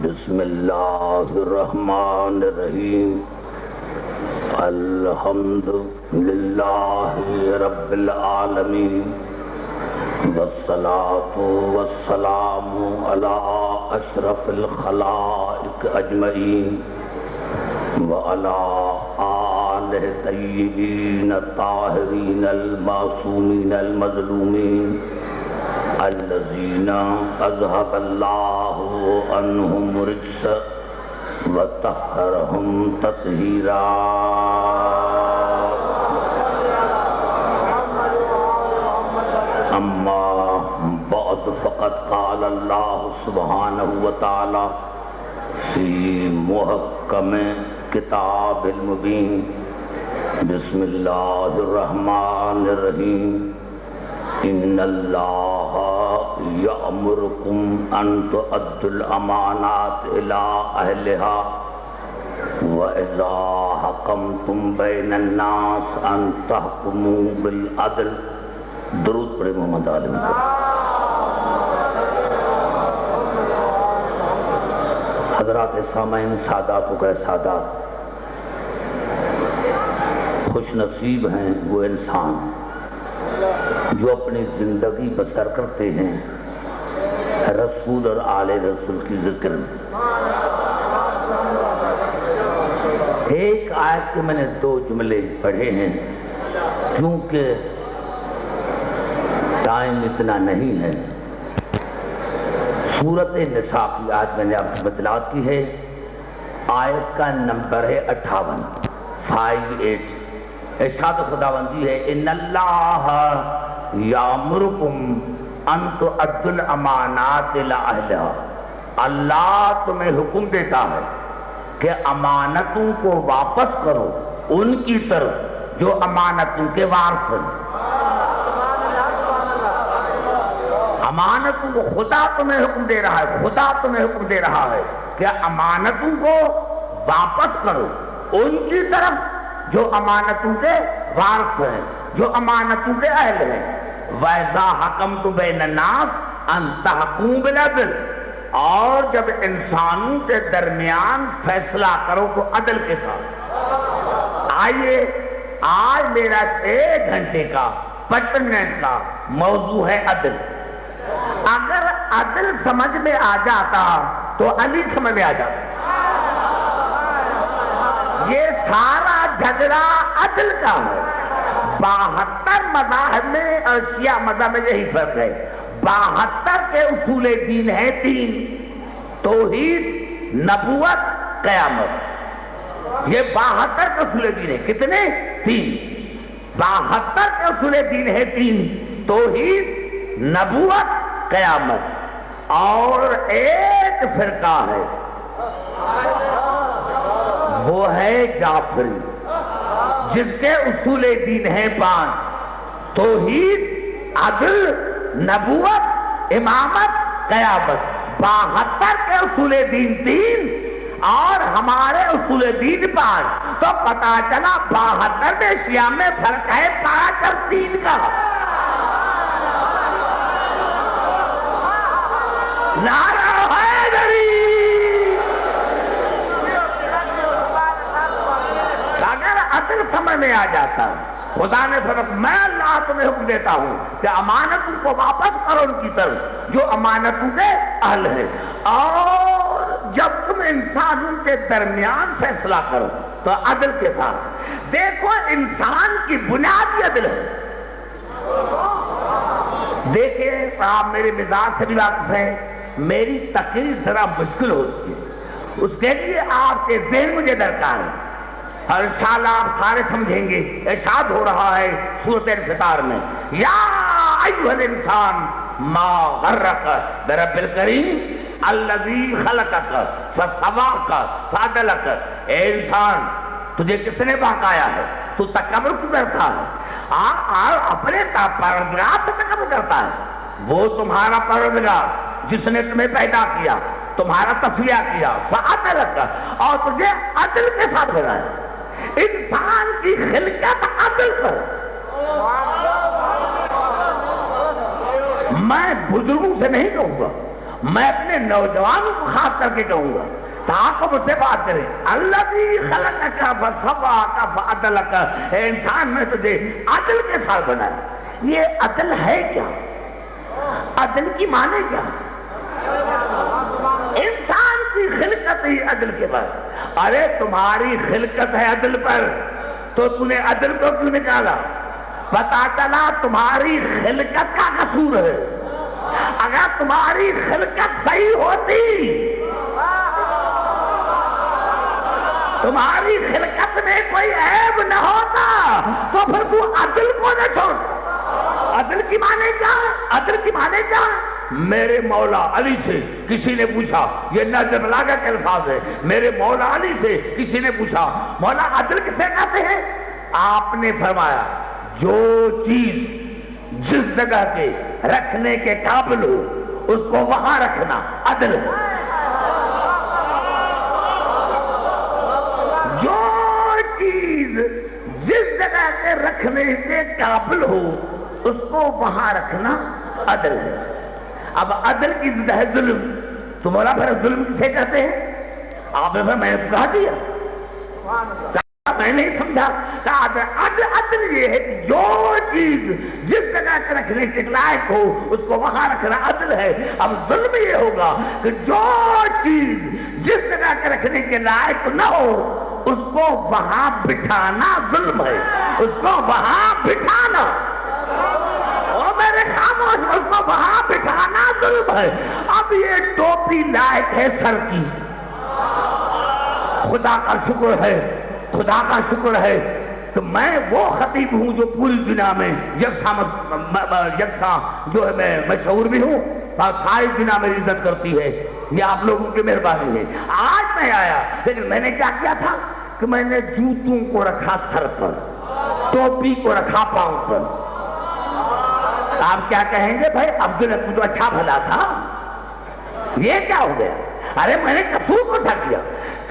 بسم اللہ الرحمن الرحیم الحمد للہ رب العالمین والصلاة والسلام علی اشرف الخلائق اجمعین وعلی آلہ طیبین الطاہرین المعصومین المظلومین الذین اذهب اللہ عنہم الرجس وطہرہم تطہیرا اما بعد فقد قال اللہ سبحانہ وتعالی فی محکم کتاب المبین بسم اللہ الرحمن الرحیم ان اللہ یأمرکم ان تؤدوا الامانات الی اہلها وَإِذَا حَكَمْتُمْ بَيْنَ النَّاسِ أَن تَحْكُمُوا بِالْعَدْلِ درود پڑھے محمد عالم کو۔ حضرات سامعین، سادات و غیر سادات، خوش نصیب ہیں وہ انسان جو اپنی زندگی بسر کرتے ہیں رسول اور آل رسول کی ذکر میں۔ ایک آیت کے میں نے دو جملے پڑھے ہیں کیونکہ ٹائم اتنا نہیں ہے۔ سورۃ نساء کی آیت میں نے آپ سے اطلاعات کی ہے، آیت کا نمبر ہے 58 58۔ ارشاد خداوندی ہے ان اللہ یامرکم ان تؤدوا الامانات الی اہلها، اللہ تمہیں حکم دیتا ہے کہ امانتوں کو واپس کرو ان کی طرف جو امانتوں کے وارث ہیں۔ امانتوں کو خدا تمہیں حکم دے رہا ہے، خدا تمہیں حکم دے رہا ہے کہ امانتوں کو واپس کرو ان کی طرف جو امانتوں کے وارث ہیں، جو امانتوں کے اہل ہیں۔ وَإِذَا حَكَمْتُمْ بَيْنَ النَّاسِ أَن تَحْكُمُوا بِالْعَدْلِ، اور جب انسانوں کے درمیان فیصلہ کرو تو عدل کے ساتھ۔ آئیے آج میرا 1 گھنٹے کا 55 منٹ کا موضوع ہے عدل۔ اگر عدل سمجھ میں آ جاتا تو علی سمجھ میں آ جاتا۔ یہ سارا جھگڑا عدل کا ہے۔ 72 مذاہب میں اور شیعہ مذہب میں یہی فرق ہے۔ 72 کے اصول دین ہیں 3: توحید، نبوت، قیامت۔ یہ 72 کے اصول دین ہیں، کتنے؟ 3۔ 72 کے اصول دین ہیں 3: توحید، نبوت، قیامت۔ اور ایک فرقہ ہے وہ ہے جعفری، جس کے اصول دین ہیں 5: توحید، عدل، نبوت، امامت، قیامت۔ 72 کے اصول دین 3 اور ہمارے اصول دین 5، تو پتا چلا 72 میں شیعہ میں فرق ہے 5 اور 3 کا۔ نعرہ حیدری! اگر عدل سمجھ میں آ جاتا، خدا نے فرق میں اللہ تمہیں حکم دیتا ہوں کہ امانتوں کو واپس کرو ان کی طرف جو امانتوں کے اہل ہیں، اور جب تم انسانوں کے درمیان فیصلہ کرو تو عدل کے ساتھ۔ دیکھو انسان کی بنیادی عدل ہے۔ دیکھیں آپ میرے مزاج سے بھی واقف ہیں، میری تقریر ذرا مشکل ہوتی ہے، اس کے لیے آپ کے ذہن مجھے درکار ہے، اور انشاءاللہ آپ سارے سمجھیں گے۔ ارشاد ہو رہا ہے سورۃ الفطار میں، یا ایھا الانسان ما غرک برب الکریم الذی خلقک فسواک فعدلک۔ اے انسان، تجھے کس نے بہکایا ہے؟ تو تکبر کیوں کرتا ہے؟ اپنے پروردگار سے تکبر کرتا ہے۔ وہ تمہارا پروردگار جس نے تمہیں پیدا کیا، تمہارا تصفیہ کیا، فعدلک، اور تجھے عدل کے ساتھ بنایا۔ انسان کی خلقت عدل پر، میں بزرگوں سے نہیں کہوں گا، میں اپنے نوجوانوں کو خاص کر کے کہوں گا تاکہ مجھ سے بات کریں۔ الذی خلقک فسواک فعدلک، اے انسان میں تجھے عدل کے ساتھ بنایا۔ یہ عدل ہے کیا؟ عدل کی معنی کیا؟ انسان کی خلقت ہی عدل کے بعد۔ ارے تمہاری خلقت ہے عدل پر، تو تم نے عدل کو کیوں نکالا؟ پتا چلا تمہاری خلقت کا قصور ہے۔ اگر تمہاری خلقت صحیح ہوتی، تمہاری خلقت میں کوئی عیب نہ ہوتا، تو پھر تو عدل کو نہ چھوڑ۔ عدل کی معنی کیا؟ عدل کی معنی کیا؟ میرے مولا علی سے کسی نے پوچھا، یہ نظر بلاغہ کے الفاظ ہے، میرے مولا علی سے کسی نے پوچھا مولا عدل کسے کہتے ہیں؟ آپ نے فرمایا جو چیز جس جگہ کے رکھنے کے قابل ہو اس کو وہاں رکھنا عدل ہے۔ جو چیز جس جگہ کے رکھنے کے قابل ہو اس کو وہاں رکھنا عدل ہے۔ اب عدل کی ضد ہے ظلم، تو مولا پھر ظلم کسے کہتے ہیں؟ آپ نے میں نے کہا دیا، میں نہیں سمجھا۔ عدل یہ ہے کہ جو چیز جس جگہ کے رکھنے کے لائق ہو اس کو وہاں رکھنا عدل ہے۔ اب ظلم یہ ہوگا کہ جو چیز جس جگہ کے رکھنے کے لائق نہ ہو اس کو وہاں بٹھانا ظلم ہے، اس کو وہاں بٹھانا، میرے خاموش، اس کو وہاں بٹھانا ظلم ہے۔ اب یہ ٹوپی لائق ہے سر کی، خدا کا شکر ہے، خدا کا شکر ہے کہ میں وہ خطیب ہوں جو پوری دنیا میں یکساں جو ہے میں مشہور بھی ہوں اور ساری دنیا میری عزت کرتی ہے۔ یہ آپ لوگوں کی مہربانی ہے۔ آج میں آیا، لیکن میں نے کیا کیا تھا کہ میں نے جوتوں کو رکھا سر پر، ٹوپی کو رکھا پاؤں پر۔ آپ کیا کہیں گے بھائی عبداللہ تو اچھا بھلا تھا، یہ کیا ہو گیا؟ ارے میں نے قصور کو ڈھک دیا،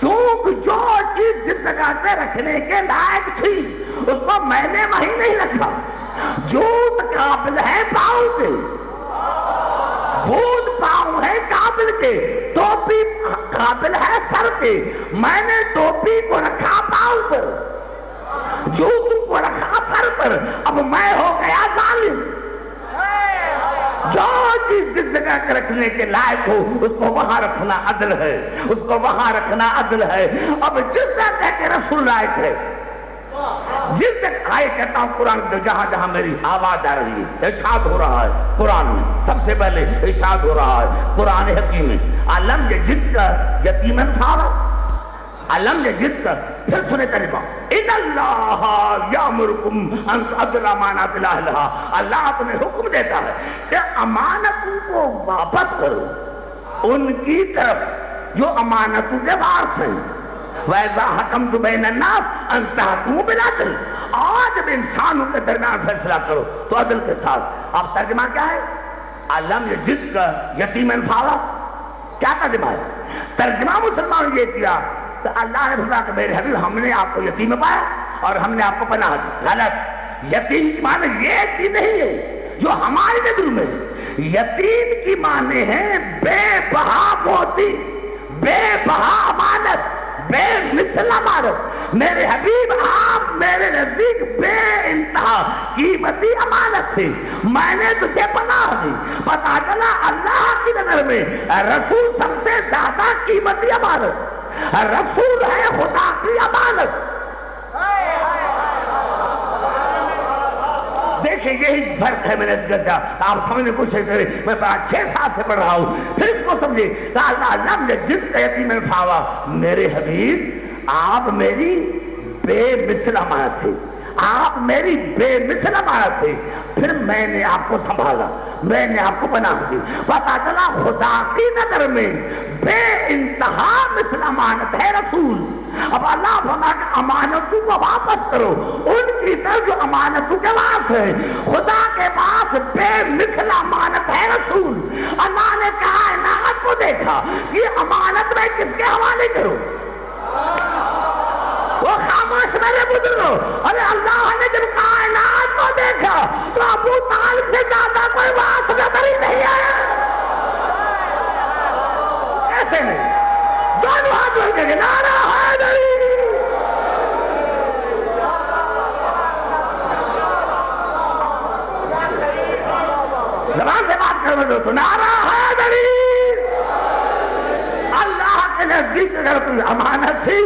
کیونکہ جو چیز جس جگہ سے رکھنے کے لائق تھی اس کو میں نے وہیں نہیں رکھا۔ جوت قابل ہے پاؤں کے، بوت پاؤں ہے قابل کے، ٹوپی قابل ہے سر کے، میں نے ٹوپی کو رکھا پاؤں پر، جوتوں کو رکھا سر پر۔ اب میں ہو گیا ظالم۔ جو چیز جس جگہ کے رکھنے کے لائق ہو اس کو وہاں رکھنا عدل ہے، اس کو وہاں رکھنا عدل ہے۔ اب جس جگہ کے رسول لائق ہے، جس جگہ آئے کہتا ہوں قرآن میں جہاں جہاں میری آواز آ رہی ہے ارشاد ہو رہا ہے قرآن میں، سب سے پہلے ارشاد ہو رہا ہے قرآن حکیم میں، علم یجد کا یتیمن فارا، علم یجد کا، پھر سنے ترجمہ، ان اللہ یامرکم ان تؤدوا الامانات الی اہلھا، اللہ تمہیں حکم دیتا ہے کہ امانتوں کو واپس کرو ان کی طرف جو امانتوں کے وارث ہیں۔ وَإِذَا حَكَمْتُم بَيْنَ النَّاسِ أَن تَحْكُمُوا بِالْعَدْلِ، آج جب انسانوں کے درمیان فیصلہ کرو تو عدل کے ساتھ۔ اب ترجمہ کیا ہے؟ علم یجد کا یتیمن فارا، کیا ترجمہ ہے؟ ترجمہ مسلمان یہ کیا کہ اللہ نے فرمایا کہ میرے حبیب ہم نے آپ کو یتیم پایا اور ہم نے آپ کو پناہ دی۔ غلط، یتیم کی معنی یہ چیز نہیں ہے جو ہماری نظر میں ہے۔ یتیم کی معنی ہے بے بہا موتی، بے بہا امانت، بے مثل امانت۔ میرے حبیب آپ میرے نزدیک بے انتہا قیمتی امانت تھی، میں نے تجھے پناہ دی۔ پتا چلا اللہ کی نظر میں رسول سب سے زیادہ قیمتی امانت، رسول ہے خدا کی امانت۔ دیکھیں یہی فرق ہے، میں نے اس کا آپ سمجھنے کی کوشش کریں، میں 6 سال سے پڑھ رہا ہوں، پھر اس کو سمجھے کہ اللہ نے جس کا یتیم فاوا، میرے حبیب آپ میری بے مثل امانت تھے، آپ میری بے مثل امانت تھے، پھر میں نے آپ کو سنبھالا، میں نے آپ کو پناہ دی۔ پتا چلا خدا کی نظر میں بے انتہا مثل امانت ہے رسول۔ اب اللہ فرماتا کہ امانتوں کو واپس کرو ان کی طرف جو امانتوں کے پاس ہے، خدا کے پاس بے مثل امانت ہے رسول۔ اللہ نے کائنات کو دیکھا، یہ امانت میں کس کے حوالے کروں؟ وہ خاموش میرے بزرگوں. ارے اللہ نے جب کائنات کو دیکھا تو ابو طالب سے زیادہ کوئی واسطہ نظر ہی نہیں آیا. ایسے نہیں دونوں ہاتھ جوڑ کے نعرہ حیدری. زبان سے بات کرنے دو تو نعرہ حیدری. اللہ کے نزدیک اگر کوئی امانت تھی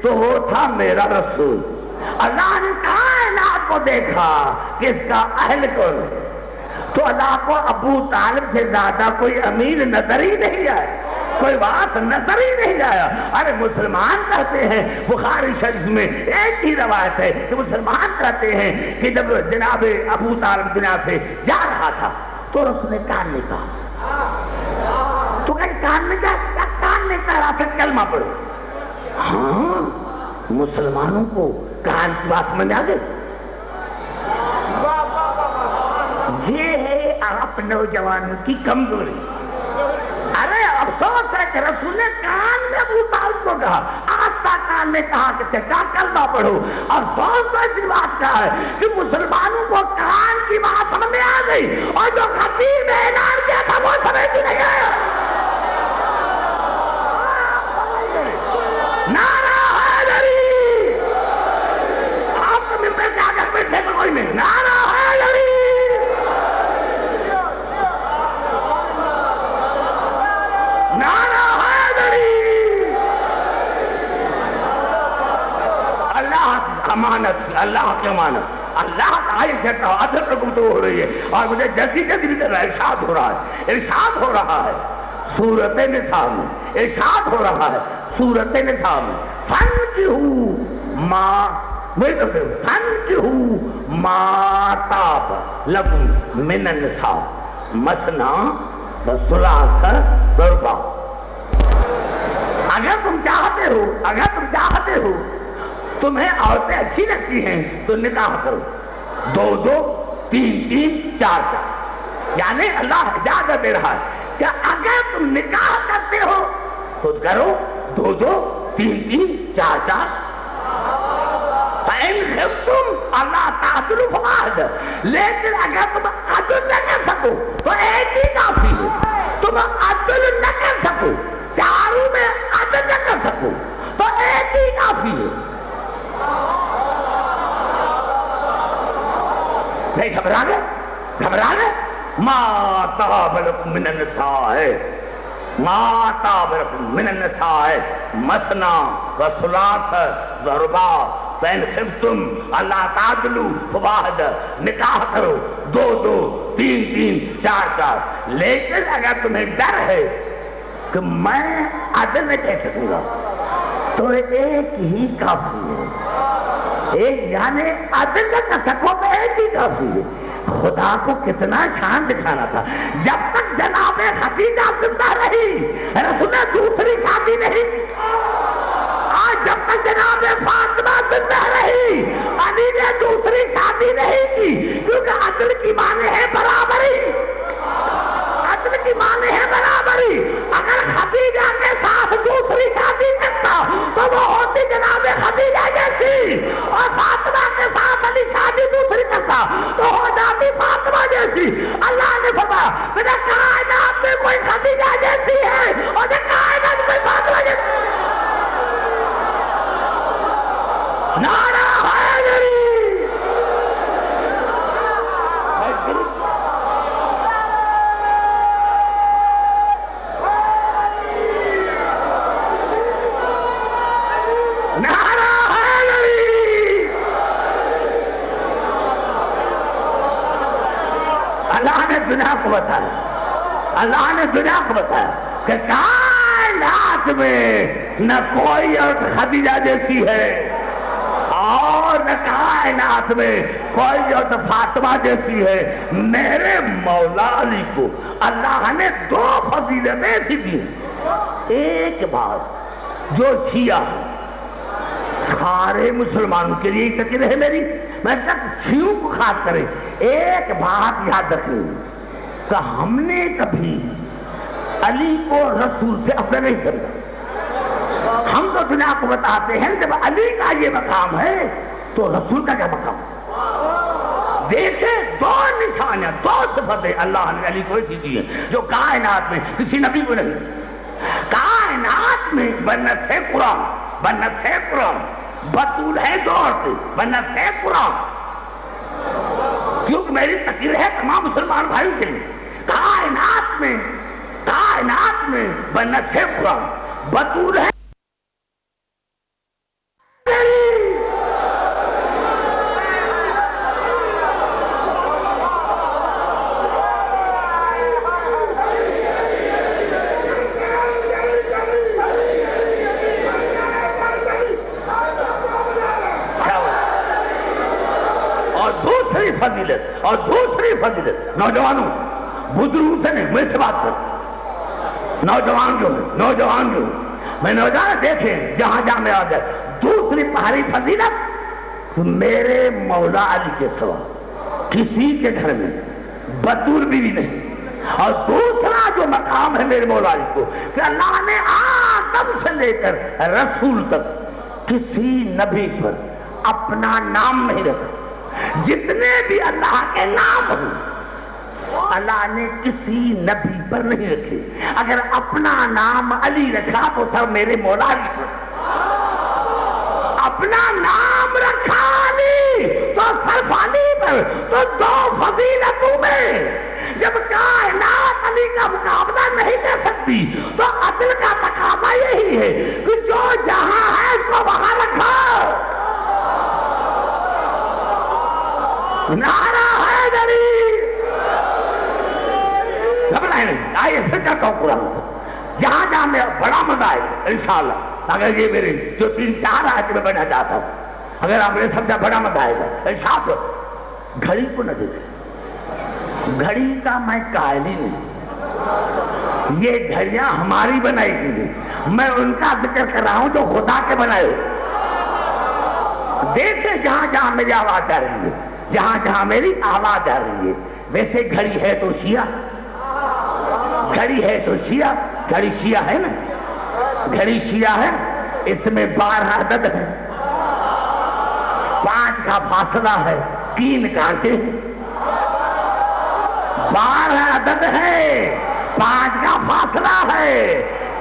تو وہ تھا میرا رسول. اللہ نے کائنات کو دیکھا کہ اس کا اہل کون ہے تو اللہ کو ابو طالب سے زیادہ کوئی امیر نظر ہی نہیں آیا, کوئی بات نظر ہی نہیں آیا. ارے مسلمان کہتے ہیں, بخاری شریف میں ایک ہی روایت ہے کہ مسلمان کہتے ہیں کہ جب جناب ابو طالب دنیا سے جا رہا تھا تو رسول نے کان میں کہا, تو کہیں کان میں کہا, کان میں کہا پھر کلمہ پڑھو. ہاں مسلمانوں کو کان کی بات سمجھ آ گئی. یہ ہے آپ نوجوانوں کی کمزوری. ارے افسوس ہے کہ رسول نے کان میں ابو طالب کو کہا, آستہ کان میں کہا کہ چچا کلمہ پڑھو. افسوس تو ایسی بات کا ہے کہ مسلمانوں کو کان کی بات سمجھ میں آ گئی اور جو خطیب نے اعلان کیا تھا وہ سمجھ نہیں آیا. نعرہ حیدری. آپ کو ممبر کے آگے بیٹھے تو کوئی نہیں. نعرہ حیدری. نعرہ حیدری. اللہ امانت, اللہ کی امانت. اللہ تعالی سے عدل پر گفتگو ہو رہی ہے اور مجھے جلدی جلدی ارشاد ہو رہا ہے, ارشاد ہو رہا ہے سورۃ نساء میں, ارشاد ہو رہا ہے سورۃ نساء میں. فَانْكِحُوا مَا طَابَ لَكُم مِّنَ النِّسَاءِ مَثْنَىٰ وَثُلَاثَ وَرُبَاعَ. اگر تم چاہتے ہو تمہیں عورتیں اچھی لگتی ہیں تو نکاح کرو, 2 3 4. یعنی اللہ اجازت دے رہا ہے کہ اگر تم نکاح کرتے ہو تو کرو 2 3 4. فَإِنْ خِفْتُمْ أَلَّا تَعْدِلُوا فَوَاحِدَةً. لیکن اگر تم عدل نہ کر سکو تو ایک ہی کافی ہے. تم عدل نہ کر سکو, چاروں میں عدل نہ کر سکو تو ایک ہی کافی ہے. نہیں گھبرانے. مَا طَابَ لَكُم مِّنَ النِّسَاءِ مَثْنَىٰ وَثُلَاثَ وَرُبَاعَ. فَإِنْ خِفْتُمْ أَلَّا تَعْدِلُوا فَوَاحِدَةً. نکاح کرو 2 3 4. لیکن اگر تمہیں ڈر ہے کہ میں عدل نہیں کہہ سکوں گا تو ایک ہی کافی ہے. ایک یعنی عدل نہ کر سکو تو ایک ہی کافی ہے. خدا کو کتنا شان دکھانا تھا. جب تک جناب خدیجہ زندہ رہی رسول نے دوسری شادی نہیں کی. آج جب تک جناب فاطمہ زندہ رہی علی نے دوسری شادی نہیں کی, کیونکہ عدل کی معنی ہے برابری. عدل کی معنی ہے برابری. اگر خدیجہ کے ساتھ دوسری شادی کرتا تو وہ ہوتی جناب خدیجہ جیسی, اور فاطمہ کے ساتھ علی شادی دوسری کرتا تو ہو جاتی فاطمہ جیسی. اللہ نے فرمایا میرا کائنات میں کوئی خدیجہ جیسی ہے اور نہ کائنات میں فاطمہ جیسی. نعرہ حیدری. اللہ نے دنیا کو بتایا کہ کائنات میں نہ کوئی عورت خدیجہ جیسی ہے اور نہ کائنات میں کوئی عورت فاطمہ جیسی ہے. میرے مولا علی کو اللہ نے 2 فضیلتیں ایسی دی. ایک بات جو شیعہ سارے مسلمانوں کے لیے تقریر ہے میری, میں تک شیعوں کو خاص کرے, ایک بات یاد رکھیں کہ ہم نے کبھی علی کو رسول سے افضل نہیں سمجھا. ہم تو دنیا کو بتاتے ہیں جب علی کا یہ مقام ہے تو رسول کا کیا مقام؟ دیکھیں دو نشانیاں، دو صفتیں اللہ نے علی کو ایسی دی ہیں جو کائنات میں کسی نبی کو نہیں۔ کائنات میں بنت سے قرآن بطول ہے جو عورتیں، بنت سے قرآن، کیونکہ میری تقریر ہے تمام مسلمان بھائی کے لیے۔ کائنات میں بنت سے قرآن بطول ہے اور دوسری فضیلت نوجوانوں، بزرگوں سے نہیں، میں سے بات کر نوجوان جو میں نوجوان دیکھیں جہاں میں آ جائے۔ دوسری پہلی فضیلت میرے مولا علی کے سوا کسی کے گھر میں بطول بیوی نہیں۔ اور دوسرا جو مقام ہے میرے مولا علی کو کہ اللہ نے آدم سے لے کر رسول تک کسی نبی پر اپنا نام نہیں رکھا۔ جتنے بھی اللہ کے نام ہیں اللہ نے کسی نبی پر نہیں رکھے۔ اگر اپنا نام علی رکھا تو سب میرے مولا علی پر، اپنا نام رکھا علی تو صرف علی پر۔ تو دو فضیلتوں میں جب کائنات علی کا مقابلہ نہیں کر سکتی تو عدل کا تقاضا یہی ہے کہ جو جہاں ہے اس کو وہاں رکھا۔ نعرہ حیدری، گھبرائیں نہیں، آئیے پھر کرتا ہوں قرآن کو۔ جہاں میں بڑا مزہ آئے گا انشاءاللہ۔ اگر یہ میرے جو 3-4 آیتیں میں بڑھنا چاہتا ہوں، اگر آپ نے سمجھا بڑا مزہ آئے گا انشاءاللہ۔ گھڑی کو نہ دیکھیں، گھڑی کا میں قائل ہی نہیں۔ یہ گھڑیاں ہماری بنائی گئی، میں ان کا ذکر کر رہا ہوں جو خدا کے بنائے ہوئے۔ دیکھیں جہاں میری آواز جا رہی ہے، جہاں میری آواز آ رہی ہے۔ ویسے گھڑی ہے تو شیعہ، گھڑی ہے تو شیعہ، گھڑی شیعہ ہے نا، گھڑی شیعہ ہے۔ اس میں 12 عدد ہے، 5 کا فاصلہ ہے، 3 کانٹے ہیں۔ 12 عدد ہے، 5 کا فاصلہ ہے،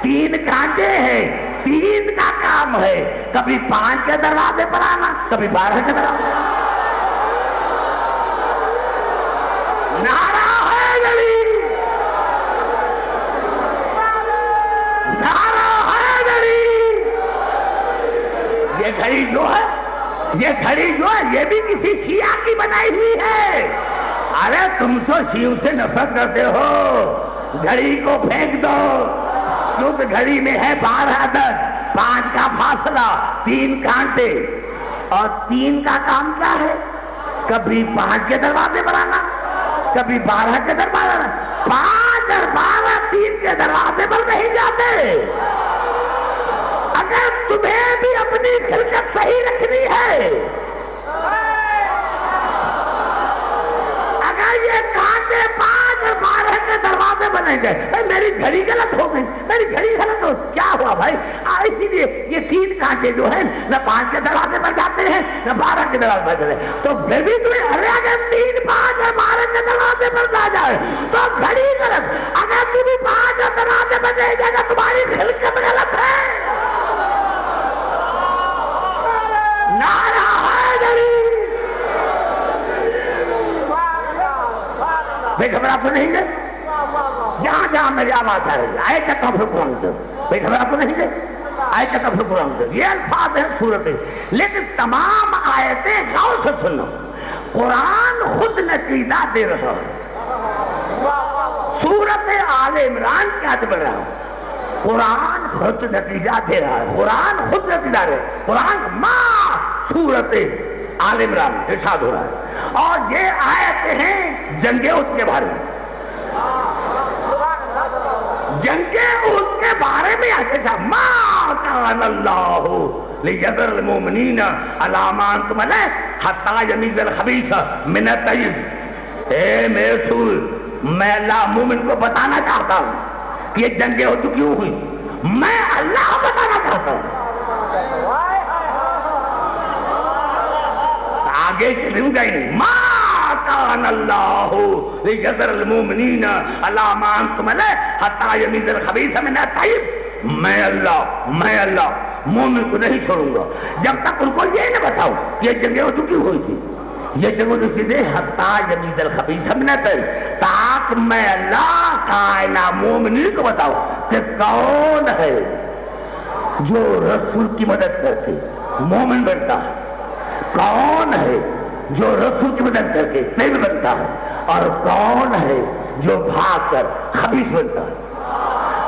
3 کانٹے ہیں۔ 3 کا کام ہے کبھی 5 کے دروازے پر آنا، کبھی 12 کے دروازے پر آنا۔ نعرہ حیدری، نعرہ حیدری۔ یہ گھڑی جو ہے یہ بھی کسی شیعہ کی بنائی ہوئی ہے۔ ارے تم تو شیعوں سے نفرت کرتے ہو، گھڑی کو پھینک دو، کیونکہ گھڑی میں ہے 12 عدد، 5 کا فاصلہ، 3 کانٹے۔ اور 3 کا کام کیا ہے؟ کبھی 5 کے دروازے پر آنا، کبھی 12 کے دروازے پر۔ 5 اور 12 3 کے دروازے پر نہیں جاتے۔ اگر تمہیں بھی اپنی خلقت صحیح رکھنی ہے، اگر یہ کانٹے 5 اور 12 کے دروازے بنے گئے، میری گھڑی غلط ہو گئی، میری گھڑی غلط ہو، کیا ہوا بھائی؟ اسی لیے یہ 3 کانٹے جو ہیں نہ 5 کے دروازے پر جاتے ہیں نہ 12 کے دروازے پر جاتے ہیں۔ تو پھر بھی تمہیں اگر 3 5 اور 12 کے دروازے پر جا جائے تو گھڑی غلط۔ اگر تمہیں 5 اور دروازے پر نہیں جائے گا تمہاری خلقت غلط ہے۔ نعرہ حیدری۔ بھائی خبر آپ کو نہیں گئے؟ جہاں میری آواز آ رہی ہے آئے کا کفر قرآن سے، بھائی خبر آپ کو نہیں گئے؟ آئے کا کفر قرآن سے، یہ الفاظ ہیں صورتیں، لیکن تمام آیتیں غور سے سنو۔ قرآن خود نتیجہ دے رہا ہے۔ سورت آل عمران کیا بڑھ رہا ہے؟ قرآن خود نتیجہ دے رہا ہے، قرآن خود نتیجہ دے رہا ہے۔ قرآن ماں سورت آل عمران ارشاد ہو رہا ہے، اور یہ آیتیں ہیں جنگ احد کے بارے میں۔ جنگ احد کے بارے میں ایسا ما کان اللہ لیذر المؤمنین علی ما انتم علیہ حتی یمیز الخبیث من الطیب۔ اے میرے رسول، میں اللہ مومن کو بتانا چاہتا ہوں کہ یہ جنگ احد کیوں ہوئی، میں اللہ بتانا چاہتا ہوں آگے چلوں گا ہی نہیں. ما کان اللہ لیذر المؤمنین علی ما انتم علیہ حتی یمیز الخبیث من الطیب. میں اللہ مومن کو نہیں چھوڑوں گا جب تک ان کو یہ نہ بتاؤں کہ یہ جنگ احد کیوں ہوئی تھی. یہ جنگ احد کی تھی حتی یمیز الخبیث من الطیب, تاکہ میں اللہ کائنہ مومنین کو بتاؤں کہ کون ہے جو رسول کی مدد کر کے مومن بنتا ہے, کون ہے جو رسول کی مدد کر کے طیب بنتا ہے, اور کون ہے جو بھاگ کر خبیث بنتا ہے.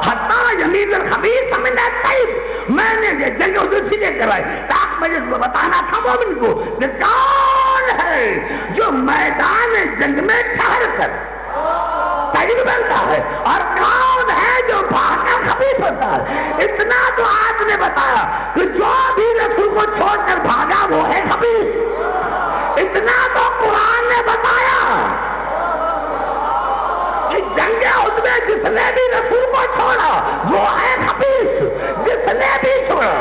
حتی یمیز الخبیث من الطیب. میں نے یہ جنگ احد اس لیے کروائی تاکہ مجھے بتانا تھا مومن کو کہ کون ہے جو میدان جنگ میں ٹھہر کر طیب بنتا ہے, اور کون ہے جو بھاگ کر خبیث بنتا ہے. اتنا تو آپ نے بتایا کہ جو بھی رسول کو چھوڑ کر بھاگا وہ ہے خبیث. اتنا تو قرآن نے بتایا کہ جنگ احد میں جس نے بھی رسول کو چھوڑا وہ ہے خبیث. جس نے بھی چھوڑا.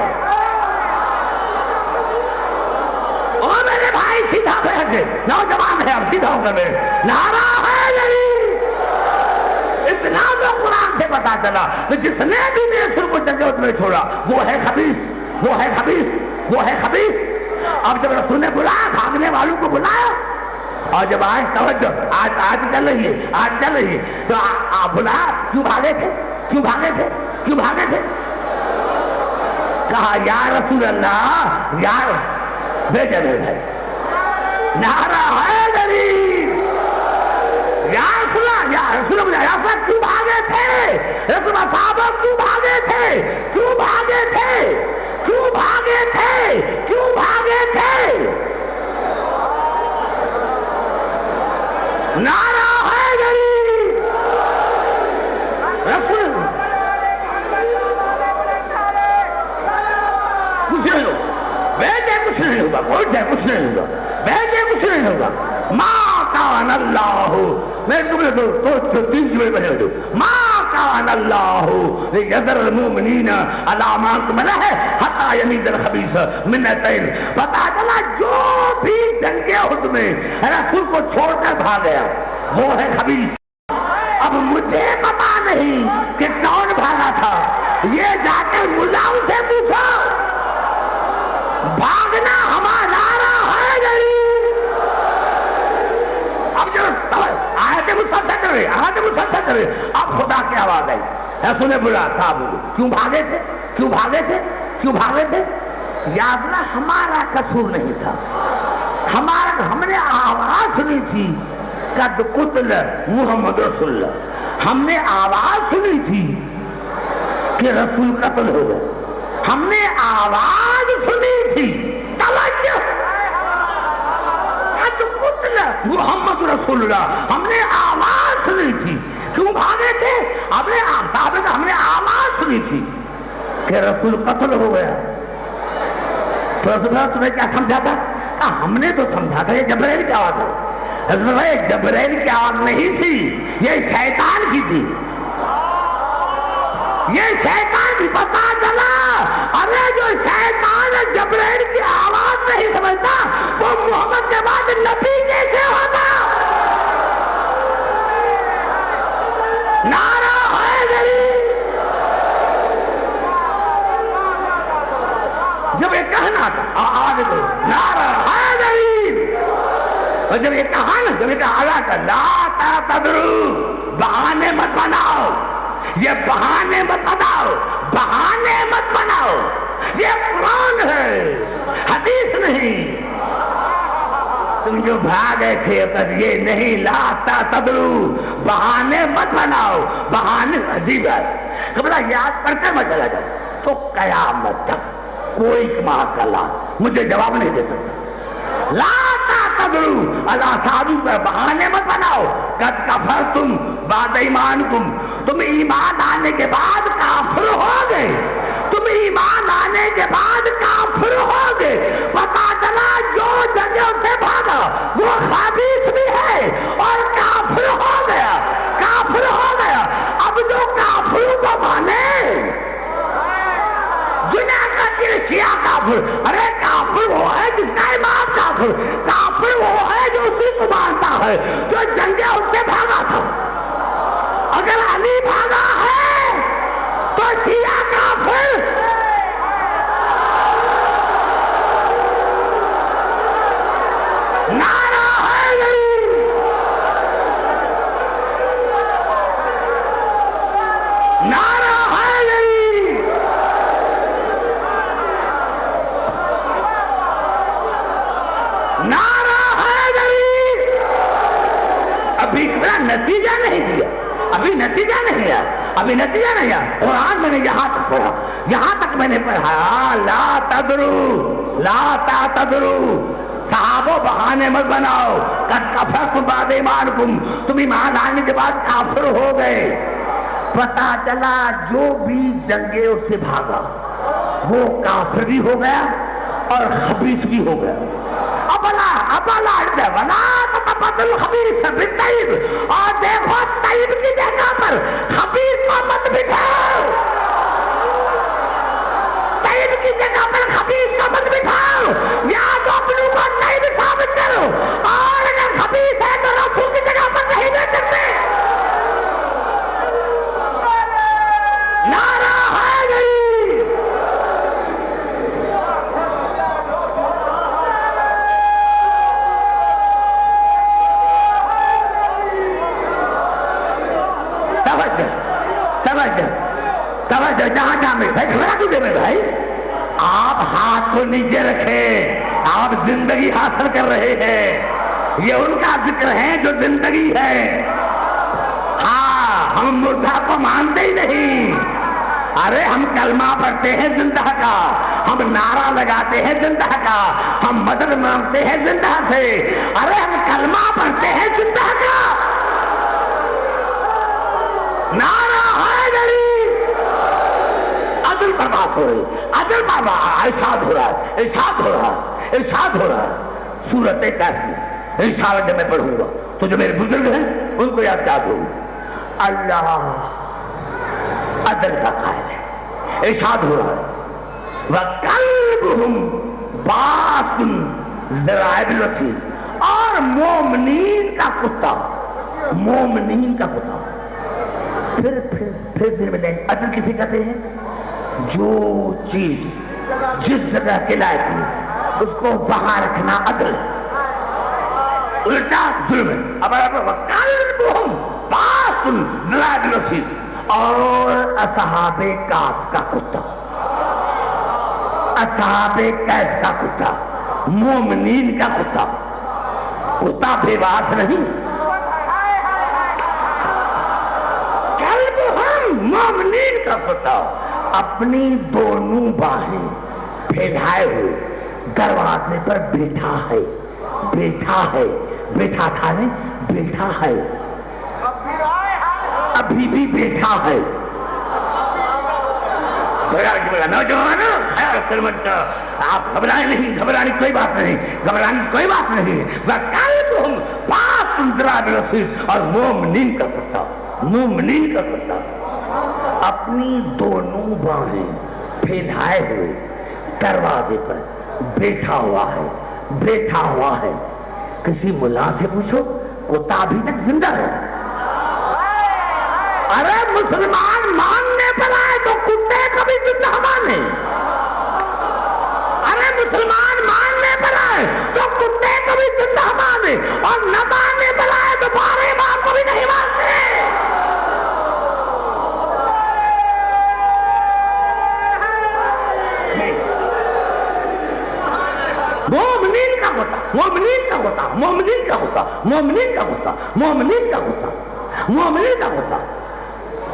اور میرے بھائی سیدھا بیٹھے نوجوان ہے, اب سیدھا ہو کر بیٹھ. نعرہ ہے یہی. اتنا تو قرآن سے پتا چلا کہ جس نے بھی رسول کو جنگ احد میں چھوڑا وہ ہے خبیث, وہ ہے خبیث, وہ ہے خبیث. اب جب رسول نے بلایا, بھاگنے والوں کو بلایا, اور جب آج توجہ آج چل رہی ہے تو آپ بلایا, کیوں بھاگے تھے. کہا یا رسول اللہ, یار بیٹے میرے بھائی, نعرہ حیدری, یا رسول اللہ کیوں بھاگے تھے, رسول صحابہ کیوں بھاگے تھے. نعرہ حیدری. رسول کچھ نہیں ہوگا, بیٹے کچھ نہیں ہوگا, کوئی کچھ نہیں ہوگا, بیٹے کچھ نہیں ہوگا. ما کان اللہ, میں تمہیں دو تین جملے بنے دو. ما کان اللہ لیذر المؤمنین علی ما انتم علیہ حتی یمیز الخبیث من الطیب. پتا چلا جو بھی جنگ احد میں رسول کو چھوڑ کر بھاگ گیا وہ ہے خبیث. اب مجھے پتا نہیں کہ کون بھاگا تھا, یہ جا کے ملاؤں سے پوچھا. بھاگنا ہمارا ہے نہیں. اب جو آیت مسلسل کر رہے, اب خدا کی آواز آئی. رسول نے بولا صاحب کیوں بھاگے تھے. یاد نہ ہمارا قصور نہیں تھا, ہم نے آواز سنی تھی قد قتل محمد رسول اللہ. ہم نے آواز سنی تھی کہ رسول قتل ہو گئے. ہم نے آواز سنی تھی, توجہ, قد قتل محمد رسول اللہ. ہم نے آواز سنی تھی. کیوں بھاگے تھے؟ ہم نے آواز سنی تھی کہ رسول قتل ہو گیا. تو رسول اللہ تمہیں کیا سمجھا تھا؟ ہم نے تو سمجھا تھا یہ جبرائیل کی آواز ہے. رسول اللہ جبرائیل کی آواز نہیں تھی, یہ شیطان کی تھی. یہ شیطان بھی پتا چلا. ارے جو شیطان جبرائیل کی آواز نہیں سمجھتا وہ محمد کے بعد نبی کیسے ہوتا. نعرہ حیدری. جب یہ کہنا تھا آگے تو نعرہ حیدری, اور جب یہ کہا نا, جب یہ کہا کہ لا تعتذروا, بہانے مت بناؤ, یہ بہانے مت بناؤ. یہ قرآن ہے, حدیث نہیں. تم جو بھاگے تھے پر یہ نہیں, لا تعتذروا, بہانے مت بناؤ. بہانے عجیب ہے, خبر یاد کرتے میں چلا جاؤ تو قیامت تک کوئی ماقلا مجھے جواب نہیں دے سکتا. لا تعتذروا علی صحابی پر بہانے مت بناؤ. قد کفرتم بعد ایمانکم, تم ایمان آنے کے بعد کافر ہو گئے. پتا چلا جو جگہ سے بھاگا وہ خبیث بھی ہے اور کافر ہو گیا. اب جو کافروں کو مانے دنیا کا شیعہ کافر. ارے کافر وہ ہے جس کا امام کافر. کافر وہ ہے جو اسی کو مانتا ہے جو جنگ اس سے بھاگا تھا. اگر علی بھاگا ہے تو شیعہ کافر. نعرہ حیدری. نعرہ حیدری. نعرہ حیدری. ابھی اتنا نتیجہ نہیں دیا. ابھی نتیجہ نہیں ہے. ابھی نتیجہ نہیں ہے. قرآن میں نے یہاں تک پڑھا. یہاں تک میں نے پڑھا لا تدرو لا تعتذرو. صحابہ بہانے مت بناؤ. قد کفرتم بعد ایمانکم. تم ایمان آنے کے بعد کافر ہو گئے. پتا چلا جو بھی جنگے اس سے بھاگا وہ کافر بھی ہو گیا اور خبیث بھی ہو گیا. اور دیکھو طیب کی جگہ پر خبیث کو مت بٹھاؤ. طیب کی جگہ پر خبیث کو مت بٹھاؤ. یا تو اپنوں کو طیب ثابت کرو اور اگر خبیث ہے تو رسول کی جگہ پر نہیں بیٹھ سکتے. نعرہ حیدری. توجہ جہاں جہاں میں بھائی کھڑا کیوں دے میں بھائی. آپ ہاتھ کو نیچے رکھیں. آپ زندگی حاصل کر رہے ہیں. یہ ان کا ذکر ہے جو زندگی ہے. ہاں ہم مردہ کو مانتے ہی نہیں. ارے ہم کلمہ پڑھتے ہیں زندہ کا. ہم نعرہ لگاتے ہیں زندہ کا. ہم مدد مانگتے ہیں زندہ سے. ارے ہم کلمہ پڑھتے ہیں زندہ کا. نعرہ حیدری. عدل پر بات ہو رہی. عدل پر ارشاد ہو رہا ہے. ارشاد ہو رہا ہے. ارشاد ہو رہا ہے. سورۃ کہف میں انشاءاللہ جب میں پڑھوں گا تو جو میرے بزرگ ہیں ان کو یاد ہوگی. اللہ عدل کا قائل ہے. ارشاد ہو رہا ہے وَقَلْبُهُمْ بَاسْطٌ ذِرَاعِهِ بِالْوَصِيلِ. اور مومنین کا کتا. مومنین کا کتا. پھر میں لیں عدل کسے کہتے ہیں؟ جو چیز جس جگہ کے لائق ہے اس کو وہاں رکھنا عدل ہے. الٹا ظلم ہے. اب وَقَلْبُهُمْ بَاسْطٌ ذِرَاعِهِ بِالْوَصِيلِ. اور اصحاب کاف کا کتا. اصحاب کیف کا کتا. مومنین کا کتا. کتا بے باس نہیں. مومنین کا کتا اپنی دونوں باہیں پھیلائے ہوئے دروازے پر بیٹھا ہے. بیٹھا ہے. بیٹھا تھا نہیں بیٹھا ہے. ابھی بھی بیٹھا ہے. نوجوانوں خیال سلمت کا آپ گھبرائیں نہیں. گھبرانے کوئی بات نہیں. گھبرانے کوئی بات نہیں. وَقَلْبُهُمْ بَاسْطٌ ذِرَاعِهِ بِالْوَصِيلِ. اور مومنین کا کتا. مومنین کا کتا اپنی دونوں باہیں پھیلائے ہوئے دروازے پر بیٹھا ہوا ہے. بیٹھا ہوا ہے. کسی ملا سے پوچھو کتا ابھی تک زندہ ہے. ارے مسلمان ماننے پر آئے تو کتے کبھی زندہ مانے. ارے مسلمان ماننے پر آئے تو کتے کبھی زندہ مانے. اور نہ ماننے پر آئے تو بارے امام کو بھی نہیں مانتے. مومنین کا ہوتا. مومنین کا ہوتا. مومنین کا ہوتا. مومنین کا ہوتا. مومنین کا ہوتا. مومنین کا ہوتا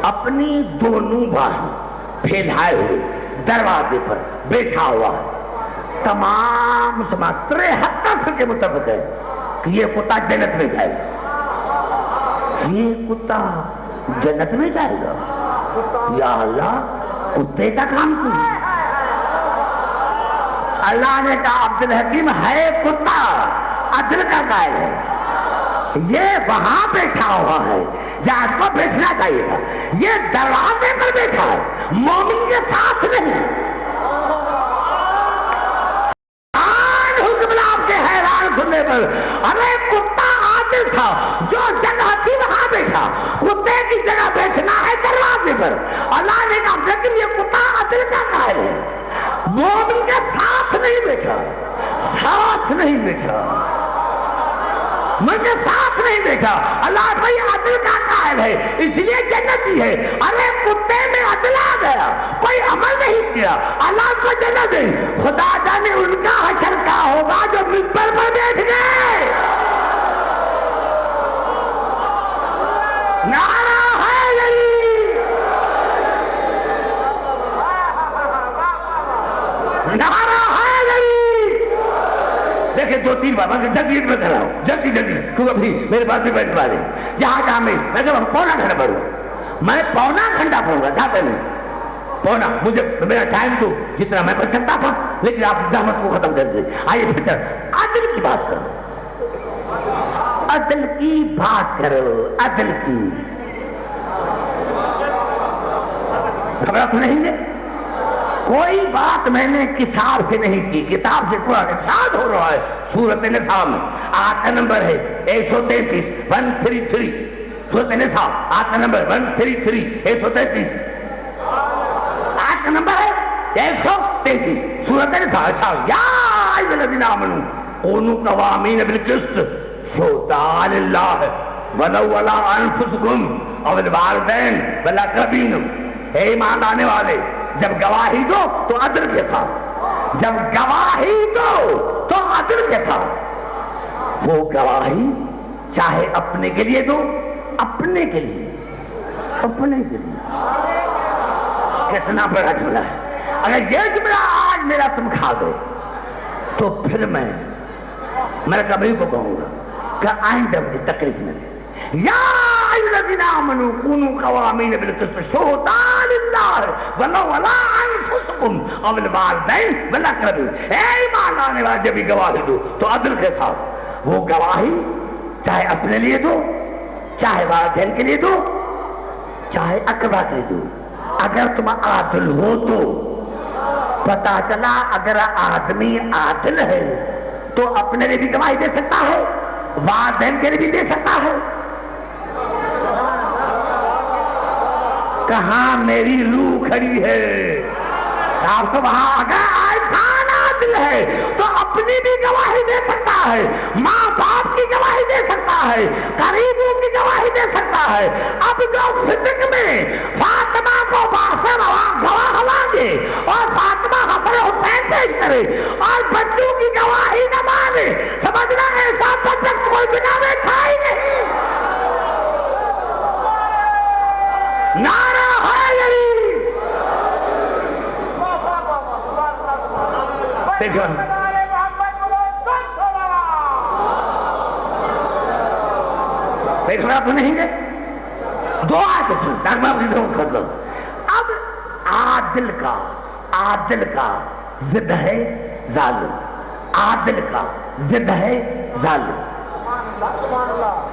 اپنی دونوں باہیں پھیلائے ہوئے دروازے پر بیٹھا ہوا ہے. تمام مسلمان 73 کے مطابق ہے کہ یہ کتا جنت میں جائے گا. یہ کتا جنت میں جائے گا. یا اللہ کتے کا کام کیوں؟ اللہ نے کہا عبدالحکیم ہے کتا عدل کا قائل ہے. یہ وہاں بیٹھا ہوا ہے جہاں اس کو بیٹھنا چاہیے تھا. یہ دروازے پر بیٹھا ہے. مومن کے ساتھ نہیں. کی جگہ بیٹھنا ہے دروازے پر. اللہ نے کہا لیکن یہ کتا عدل کا قائل ہے, مومن کے ساتھ نہیں بیٹھا, ساتھ نہیں بیٹھا, مجھے ساتھ نہیں بیٹھا. اللہ بھائی عدل کا قائل ہے اس لیے جنتی ہے. ارے کتے میں عدل آ گیا, کوئی عمل نہیں کیا, اللہ کو جنت ہے. خدا جانے ان کا حشر کیا ہوگا جو ممبر پر بیٹھ گئے. نعرہ حیدری, نعرہ حیدری. دیکھیں دو تین بار میں جلدی میں کر رہا ہوں, جلدی جلدی, کیونکہ ابھی میرے پاس بھی بیٹھ والے جہاں جہاں میں جب پونا گھنٹہ پڑھوں, میں پونا گھنٹہ پڑھوں گا, زیادہ نہیں, پونا. مجھے میرا ٹائم تو جتنا میں پڑھ سکتا تھا, لیکن آپ زحمت کو ختم کر دیں. آئیے پھر عدل کی بات کرو, عدل کی بات کرو, عدل کی. گھبراہٹ نہیں ہے, کوئی بات میں نے کتاب سے نہیں کی, کتاب سے قرآن ارشاد ہو رہا ہے سورۃ نساء میں. آیت کا نمبر ہے 133, 133. سورۃ نساء آیت کا نمبر 133, 133. آیت کا نمبر ہے 133 سورۃ نساء. یا ایھا الذین آمنوا کونوا قوامین بالقسط شہداء للہ ولو علی انفسکم او الوالدین والاقربین. اے ایمان لانے والے, جب گواہی دو تو عدل کے ساتھ, جب گواہی دو تو عدل کے ساتھ. وہ گواہی چاہے اپنے کے لیے دو, اپنے کے لیے, اپنے کے لیے. کتنا بڑا جملہ ہے. اگر یہ جملہ آج میرا تم کھا دو تو پھر میں کبھی کو کہوں گا کہ آئندہ مجھے تکلیف نہ دے. یا ایھا الذین آمنوا کونوا قوامین بالقسط شہداء للہ ولو علی انفسکم او الوالدین والاقربین. اے ایمان لانے والے, جب بھی گواہی دو تو عدل کے ساتھ. وہ گواہی چاہے اپنے لیے دو, چاہے والدین کے لیے دو, چاہے اقربا کے لیے دو. اگر تم عادل ہو تو پتا چلا اگر آدمی عادل ہے تو اپنے لیے بھی گواہی دے سکتا ہے, والدین کے لیے بھی دے سکتا ہے. کہاں میری روح کھڑی ہے آپ کو وہاں. اگر انسان عادل ہے تو اپنی بھی گواہی دے سکتا ہے, ماں باپ کی گواہی دے سکتا ہے, قریبوں کی گواہی دے سکتا ہے. اب جو صدق میں فاطمہ کو باسر گواہ مانگے اور فاطمہ حسن حسین پیش کرے اور بچوں کی گواہی نہ مانے, سمجھنا ایسا بچہ کوئی بنا میں تھا ہی نہیں. نعرہ حیدری. دیکھو دیکھنا تو نہیں ہے, دعا تو سن. اب عادل کا ضد ہے ظالم, عادل کا ضد ہے ظالم.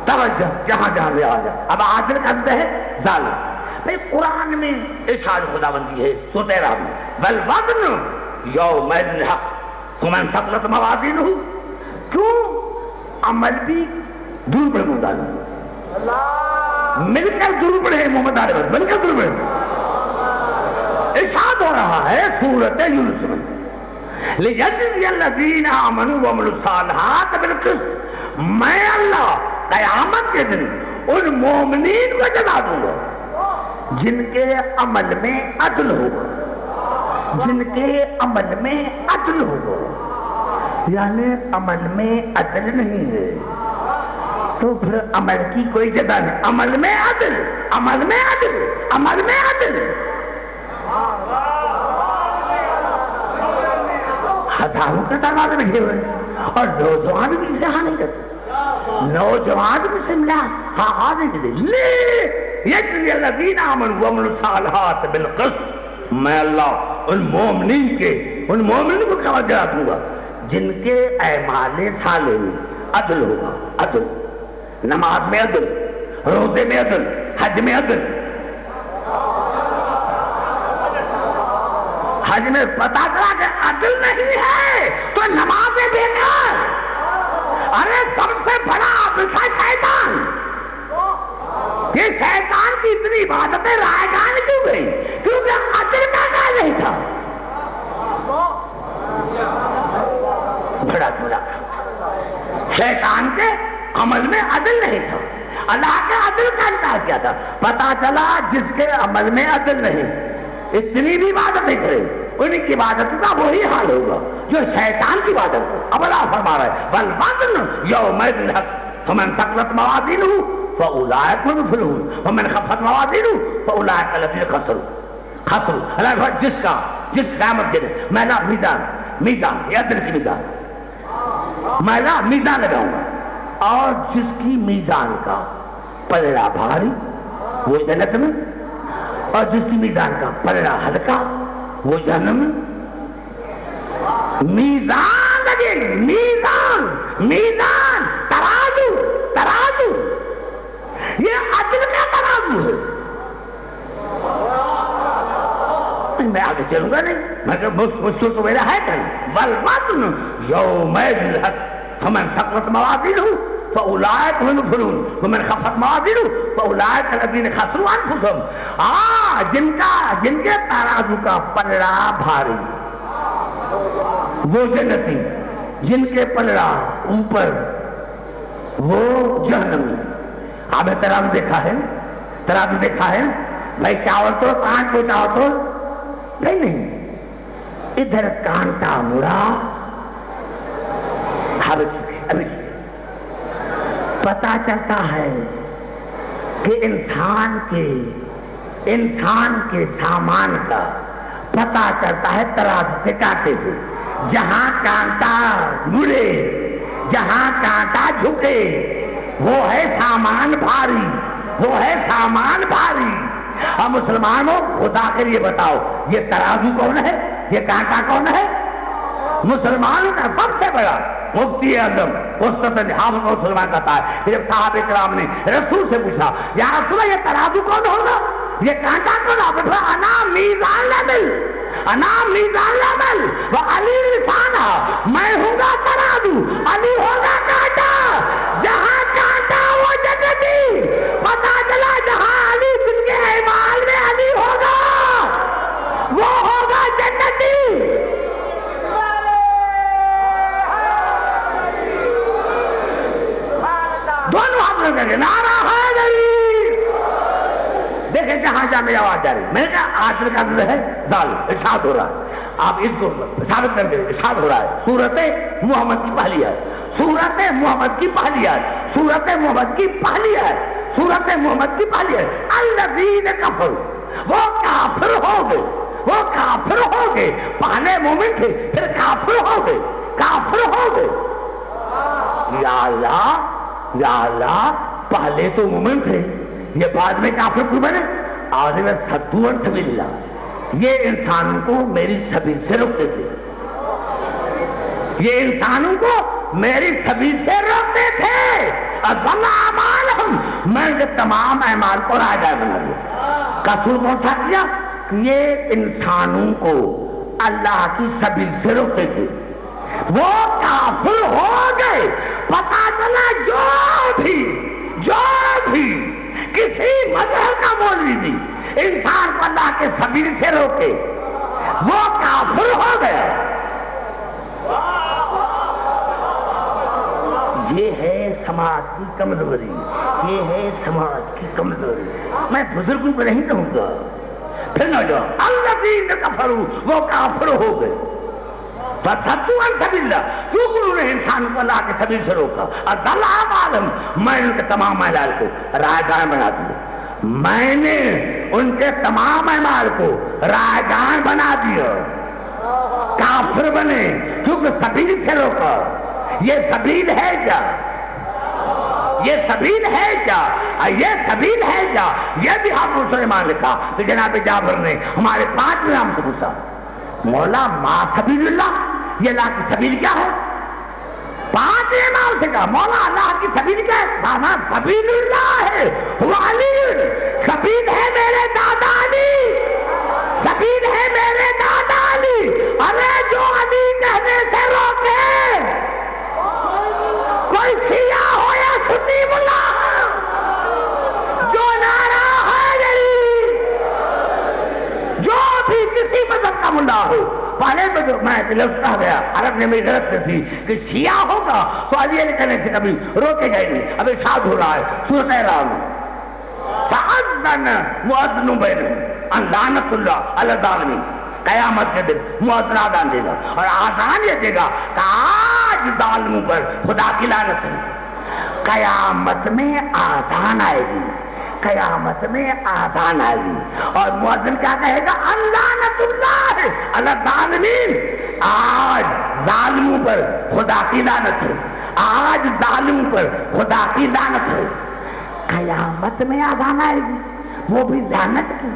توجہ جہاں جہاں بھی آ جائے. اب عادل کا ضد ہے ظالم. بھئی قرآن میں ارشاد خداوندی ہے سورۃ اعراف میں والوزن یومئذ الحق فمن ثقلت موازینہ. کیوں عمل بھی دور پڑے محمد علی, مل کر دور پڑے محمد علی, مل کر دور پڑے. ارشاد ہو رہا ہے سورۃ یونس میں لِیَجْزِیَ الَّذِینَ آمَنُوا وَعَمِلُوا الصَّالِحَاتِ بِالْقِسْطِ. میں اللہ قیامت کے دن ان مومنین کو جزا دوں گا جن کے عمل میں عدل ہوگا, جن کے عمل میں عدل ہوگا. یعنی عمل میں عدل نہیں ہے تو پھر عمل کی کوئی جزا نہیں. عمل میں عدل, عمل میں عدل, عمل میں عدل. ہزاروں کے دروازے بیٹھے ہوئے اور نوجوان بھی سے ہاں نہیں کرتے, نوجوان بھی سے ملا ہاں ہاں نہیں کرتے. لے یجزی الذین آمنوا وعملوا الصالحات بالقسط. میں اللہ ان مومنین کو کیا جزا دوں گا جن کے اعمال صالح میں عدل ہوگا. عدل, نماز میں عدل, روزے میں عدل, حج میں عدل. حج میں پتا چلا کہ عدل نہیں ہے تو نمازیں بیکار. ارے سب سے بڑا عدل تھا شیطان. یہ شیطان کی اتنی عبادتیں رائگان کیوں گئی؟ کیونکہ عدل کا کام نہیں تھا. بڑا بڑا شیطان کے عمل میں عدل نہیں تھا. اللہ کے عدل کا انکار کیا تھا. پتا چلا جس کے عمل میں عدل نہیں، اتنی بھی عبادت نہیں کرے، ان کی عبادت کا وہی حال ہوگا جو شیطان کی عبادت. اب اللہ فرما رہا ہے والوزن یومئذ الحق فمن ثقلت موازینہ فاولئک هم المفلحون ومن خفت موازینہ فاولئک الذین خسروا. اللہ جس قیامت کے دن میں نا میزان یہ عدل کی میزان، میں نا میزان لگاؤں گا، اور جس کی میزان کا پلڑا بھاری وہ جنت میں، اور جس کی میزان کا پلڑا ہلکا وہ جہنم میں. میزان لگے، میزان ترازو یہ عدل کا ترازو ہے. میں آگے چلوں گا نہیں، میں کہ مشکل تو میرا ہے کہیں. والوزن یومئذ الحق فمن ثقلت موازینہ فاولئک هم المفلحون ومن خفت موازینہ فاولئک الذین خسروا انفسهم. جن کے ترازو کا پلڑا بھاری وہ جنتی، جن کے پلڑا اوپر وہ جہنمی. آپ نے ترازو دیکھا ہے بھائی چاول تو کانٹ کو چاول تو نہیں، ادھر کانٹا مڑا ابھی پتا چلتا ہے کہ انسان کے سامان کا پتا چلتا ہے ترازو کے کانٹے سے. جہاں کانٹا مڑے، جہاں کانٹا جھکے وہ ہے سامان بھاری. اب مسلمانوں خدا کے لیے بتاؤ یہ ترازو کون ہے، یہ کانٹا کون ہے؟ مسلمانوں کا سب سے بڑا مفتی اعظم قسطنطین حافظ مسلمان کہتا ہے کہ جب صحابہ کرام نے رسول سے پوچھا یا رسول اللہ یہ ترازو کون ہوگا، یہ کانٹا کون ہوگا؟ انا میزان لمل و علی لسانہ، میں ہوں گا ترازو، علی ہوگا کانٹا. جہاں کانٹا وہ جنتی. پتا چلا جہاں علی جن کے اعمال میں علی ہوگا وہ ہوگا جنتی. دونوں ہم لوگ کہیں نعرہ حیدری. دیکھیں جہاں جہاں میری آواز جا رہی، میں نے کہا عادل کا ذکر ہے ظالم ارشاد ہو رہا ہے. آپ اس کو ثابت کر دیں. ارشاد ہو رہا ہے سورت محمد کی پہلی آیت، سورت محمد کی پہلی آیت، سورت محمد کی پہلی آیت، سورت محمد کی پہلی آیت. الذین کفروا، وہ کافر ہو گئے، پہلے مومن تھے پھر کافر ہو گئے. یا اللہ پہلے تو مومن تھے، یہ بعد میں کافر کیوں بنے؟ آج میں صدو عن سبیل اللہ، یہ انسانوں کو میری سبیل سے روکتے تھے، یہ انسانوں کو میری سبیل سے روکتے تھے. اضل اعمالہم، میں ان کے تمام اعمال کو رائے بنا دیا. قصور کون سا کیا؟ یہ انسانوں کو اللہ کی سبیل سے روکتے تھے، وہ کافر ہو گئے. پتا چلا جو بھی کسی مذہب کا مولوی بھی انسان کو اللہ کے سبیل سے روکے وہ کافر ہو گیا. یہ ہے سماج کی کمزوری، یہ ہے سماج کی کمزوری. میں بزرگوں کو نہیں کہوں گا پھر نہ جاؤ. الذین کفروا، وہ کافر ہو گئے. فصدوا عن سبیل اللہ، کیونکہ انہوں نے انسان کو اللہ کے سبیل سے روکا. اضل اعمالہم، میں ان کے تمام اعمال کو رائگان بنا دیا. میں نے ان کے تمام اعمال کو رائگان بنا دیا. کافر بنے کیونکہ سبیل سے روکا. یہ سبیل ہے کیا؟ یہ سبیل ہے کیا؟ یہ بھی حافظ سلیمان لکھا تو جناب جابر نے ہمارے 5 نام سے پوچھا مولا ما سبیل اللہ، یہ اللہ کی سبیل کیا ہے؟ 5 امام سے کہا مولا اللہ کی سبیل کیا ہے؟ کہا سبیل اللہ ہے وہ علی، سبیل ہے میرے دادا علی، سبیل ہے میرے دادا علی. ارے جو علی کہنے سے روکے، کوئی شیعہ ہو یا سنی ملا، جو نہ کسی مذہب کا ملا ہو، پہلے تو جو میں لفظ کہا گیا عرب نے میری غلط سے تھی کہ شیعہ ہوگا تو علی علی کرنے سے کبھی روکے گئے نہیں. اب ارشاد ہو رہا ہے سورۃ اعراف میں فَأَذَّنَ مُؤَذِّنٌ بَيْنَهُمْ أَن لَعْنَةُ اللَّهِ عَلَى الظَّالِمِينَ. قیامت کے دن مؤذن آذان دے گا اور آذان یہ دے گا کہ آج ظالموں پر خدا کی لعنت ہے. قیامت میں آذان آئے گی، قیامت میں آذان آئے گی اور مؤذن کیا کہے گا؟ لعنت اللہ علی الظالمین. آج ظالموں پر خدا کی لعنت ہے، آج ظالموں پر خدا کی لعنت ہے. قیامت میں آذان آئے گی، وہ بھی لعنت کی.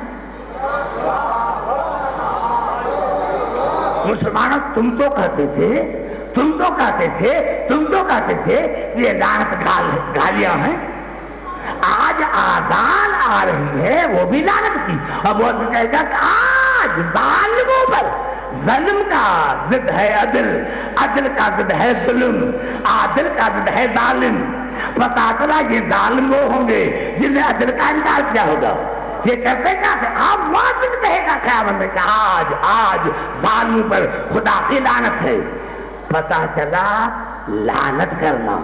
مسلمانوں تم تو کہتے تھے یہ لعنت گالیاں ہیں. آج آذان آ رہی ہے وہ بھی لعنت کی. اب وہ کہے گا کہ آج ظالموں پر، ظلم کا ضد ہے عدل، عدل کا ضد ہے ظلم، عادل کا ضد ہے ظالم. پتا چلا یہ ظالم وہ ہوں گے جنہیں عدل کا انکار کیا ہوگا. یہ کہتے کیا تھے؟ آپ مؤذن کہے گا قیامت میں کہ آج ظالموں پر خدا کی لعنت ہے. پتا چلا لعنت کرنا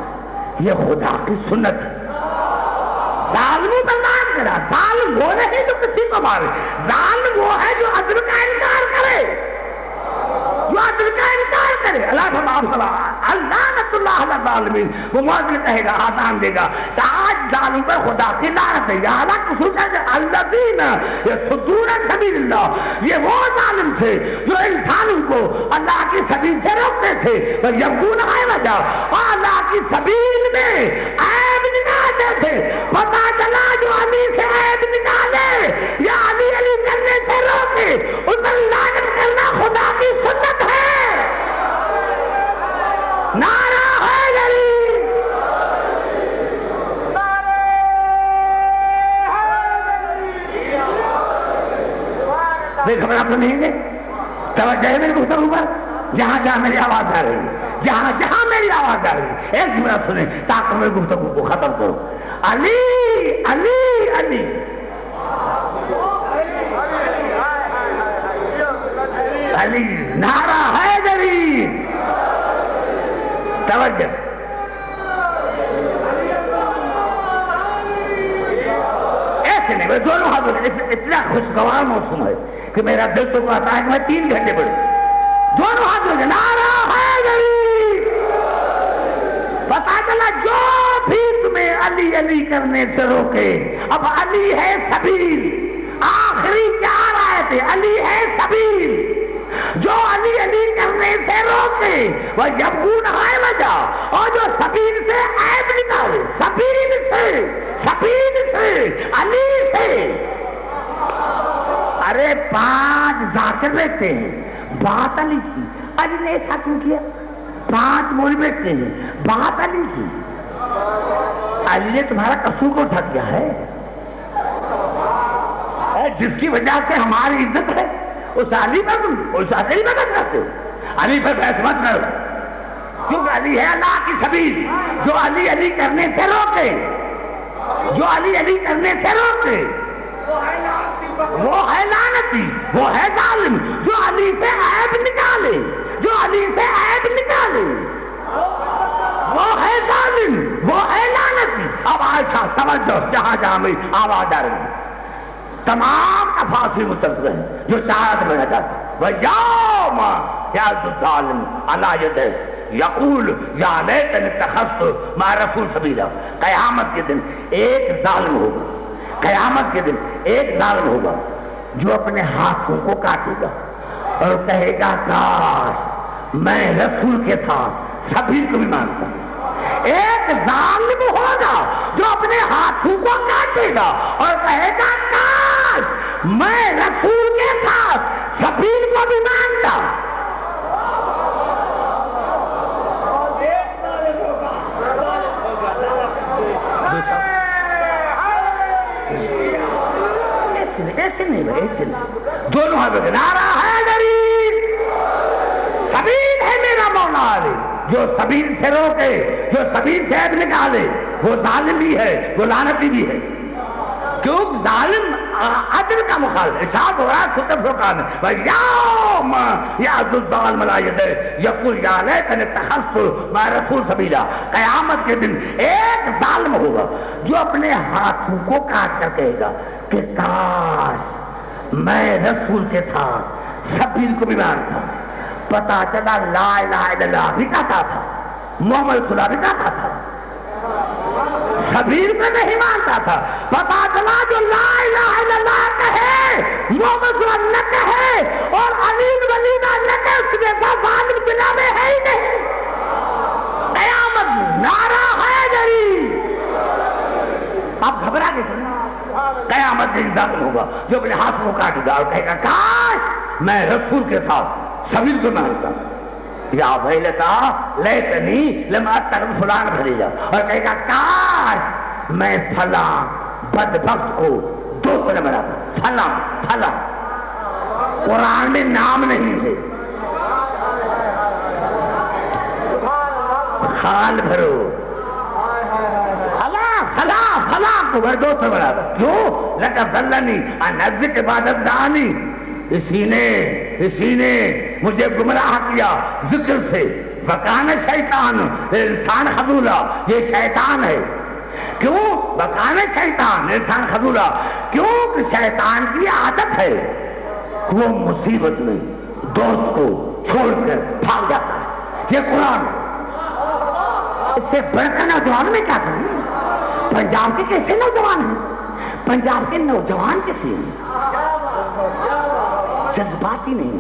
یہ خدا کی سنت ہے. ظالموں پر لعنت کرا. ظالم وہ نہیں جو کسی کو مارے، ظالم وہ ہے جو عدل کا انکار کرے، جو عدل کا انکار کرے. لعنت اللہ علی الظالمین. وہ مؤذن کہے گا، آذان دے گا کہ آج ظالم پر خدا کی لعنت ہے. الذین یصدون عن سبیل اللہ. یہ وہ ظالم تھے جو انسانوں کو اللہ کی سبیل سے روکتے تھے. یبغون عوجا، اور اللہ کی سبیل میں عیب نکالتے تھے. پتا چلا جو علی سے عیب نکالے یا علی علی کرنے سے روکے اس پر لعنت کرنا خدا کی سنت ہے. نعرہ حیدری. خبر آپ سنیں گے؟ توجہ ہے میری گفتگو پر. جہاں جہاں میری آواز آ رہی ہے، جہاں جہاں میری آواز آ رہی ہے، ایک جملہ سنیں تاکہ میری گفتگو کو ختم کرو. علی علی علی. علی نعرہ حیدری. توجہ. ایسے نہیں، دونوں ہاتھوں اتنا خوشگوار موسم ہے کہ میرا دل تو کہتا ہے کہ میں 3 گھنٹے پڑھوں. دونوں ہاتھوں سے نعرہ حیدری. پتا چلا جو بھی تمہیں علی علی کرنے سے روکے. اب علی ہے سبیل. آخری 4 آیتیں علی ہے سبیل. جو علی علی کرنے سے روکے وہ یبغون عوجا، اور جو سبیل سے عیب نکالے، سبیل سے علی سے. ارے 5 ذاکر بیٹھتے ہیں، بات علی کی. علی نے ایسا کیوں کیا؟ 5 مول بیٹھتے ہیں، بات علی کی. علی نے تمہارا قصور کو اٹھا دیا ہے، جس کی وجہ سے ہماری عزت ہے. اس علی پر مدد کرتے ہو. علی پر بحث مت کرو، کیونکہ علی ہے اللہ کی سبیل. جو علی علی کرنے سے روکے، جو علی علی کرنے سے روکے وہ ہے لعنتی، وہ ہے ظالم. جو علی سے عیب نکالے، جو علی سے عیب نکالے وہ ہے ظالم، وہ ہے لعنتی. اب عائشہ سمجھو جہاں جہاں میں آواز آ رہی ہے تمام تفاصیل متصل ہیں جو چاہت میں چاہتا. وَيَوْمَ يَعْضُ الظَّالِمُ عَلَىٰ يَدَيْهِ يَقُولُ يَا لَيْتَنِي اتَّخَذْتُ مَعَ الرَّسُولِ سَبِيلًا. قیامت کے دن ایک ظالم ہوگا، قیامت کے دن ایک ظالم ہوگا جو اپنے ہاتھوں کو کاٹے گا اور کہے گا کاش میں رسول کے ساتھ سبیل کو بھی مانتا ہوں. ایک ظالم ہوگا جو اپنے ہاتھوں کو کاٹے گا اور کہے گا کاش میں رسول کے ساتھ سبیل کو بھی مانتا. ایسے نہیں، دونوں ہاتھوں سے نعرہ حیدری. سبیل ہے میرا مولا علی. جو سبیل سے روکے، جو سبیل سے عیب نکالے وہ ظالم بھی ہے، وہ لعنتی بھی ہے. کیوں ظالم عدل کا مخالف ارشاد ہو رہا ہے خطب فرقان وَيَوْمَ يَعْضُ الظَّالِمُ عَلَىٰ يَدَيْهِ يَقُولُ يَا لَيْتَنِي اتَّخَذْتُ مَعَ الرَّسُولِ سَبِيلًا قیامت کے دن ایک ظالم ہوگا جو اپنے ہاتھوں کو کاٹ کر کہے گا کہ کاش میں رسول کے ساتھ سبیل کو بھی مانتا، پتا چلا لا الہ الا اللہ بھی کہتا تھا، محمد خدا بھی کہتا تھا، سبیل میں نہیں مانتا تھا، پتا چلا جو لا الہ الا اللہ کہے محمد خدا نہ کہے اور امین ولیدہ نہ کہے اس کے ساتھ ظالم دنیا میں ہے ہی نہیں۔ قیامت نعرہ ہے جری، آپ گھبرا کے سنیں، قیامت دن ظالم ہوگا جو اپنے ہاتھ کو کاٹے گا اور کہے گا کاش میں رسول کے ساتھ سبیل کو مانتا، یا ویلتا لیتنی لم اتخذ فلان خلیلا، اور کہے گا کاش میں فلاں بدبخت کو دوست نہ بناتا، فلاں فلاں قرآن میں نام نہیں ہے، خال بھرو فلا فلا کو بھر دوست نہ بناتا، کیوں لکا ذلنی ان ذکر بعد الزانی، اسی نے مجھے گمراہ کیا ذکر سے، وکان شیطان انسان خذولا، یہ شیطان ہے، کیوں وکان شیطان انسان خذولا، کیوں کہ شیطان کی عادت ہے کہ وہ مصیبت میں دوست کو چھوڑ کر بھاگ جاتا ہے، یہ قرآن ہے۔ اس سے بڑھ کر نوجوان میں کیا کریں؟ پنجاب کے کیسے نوجوان ہیں؟ پنجاب کے نوجوان کیسے ہیں؟ جذباتی نہیں،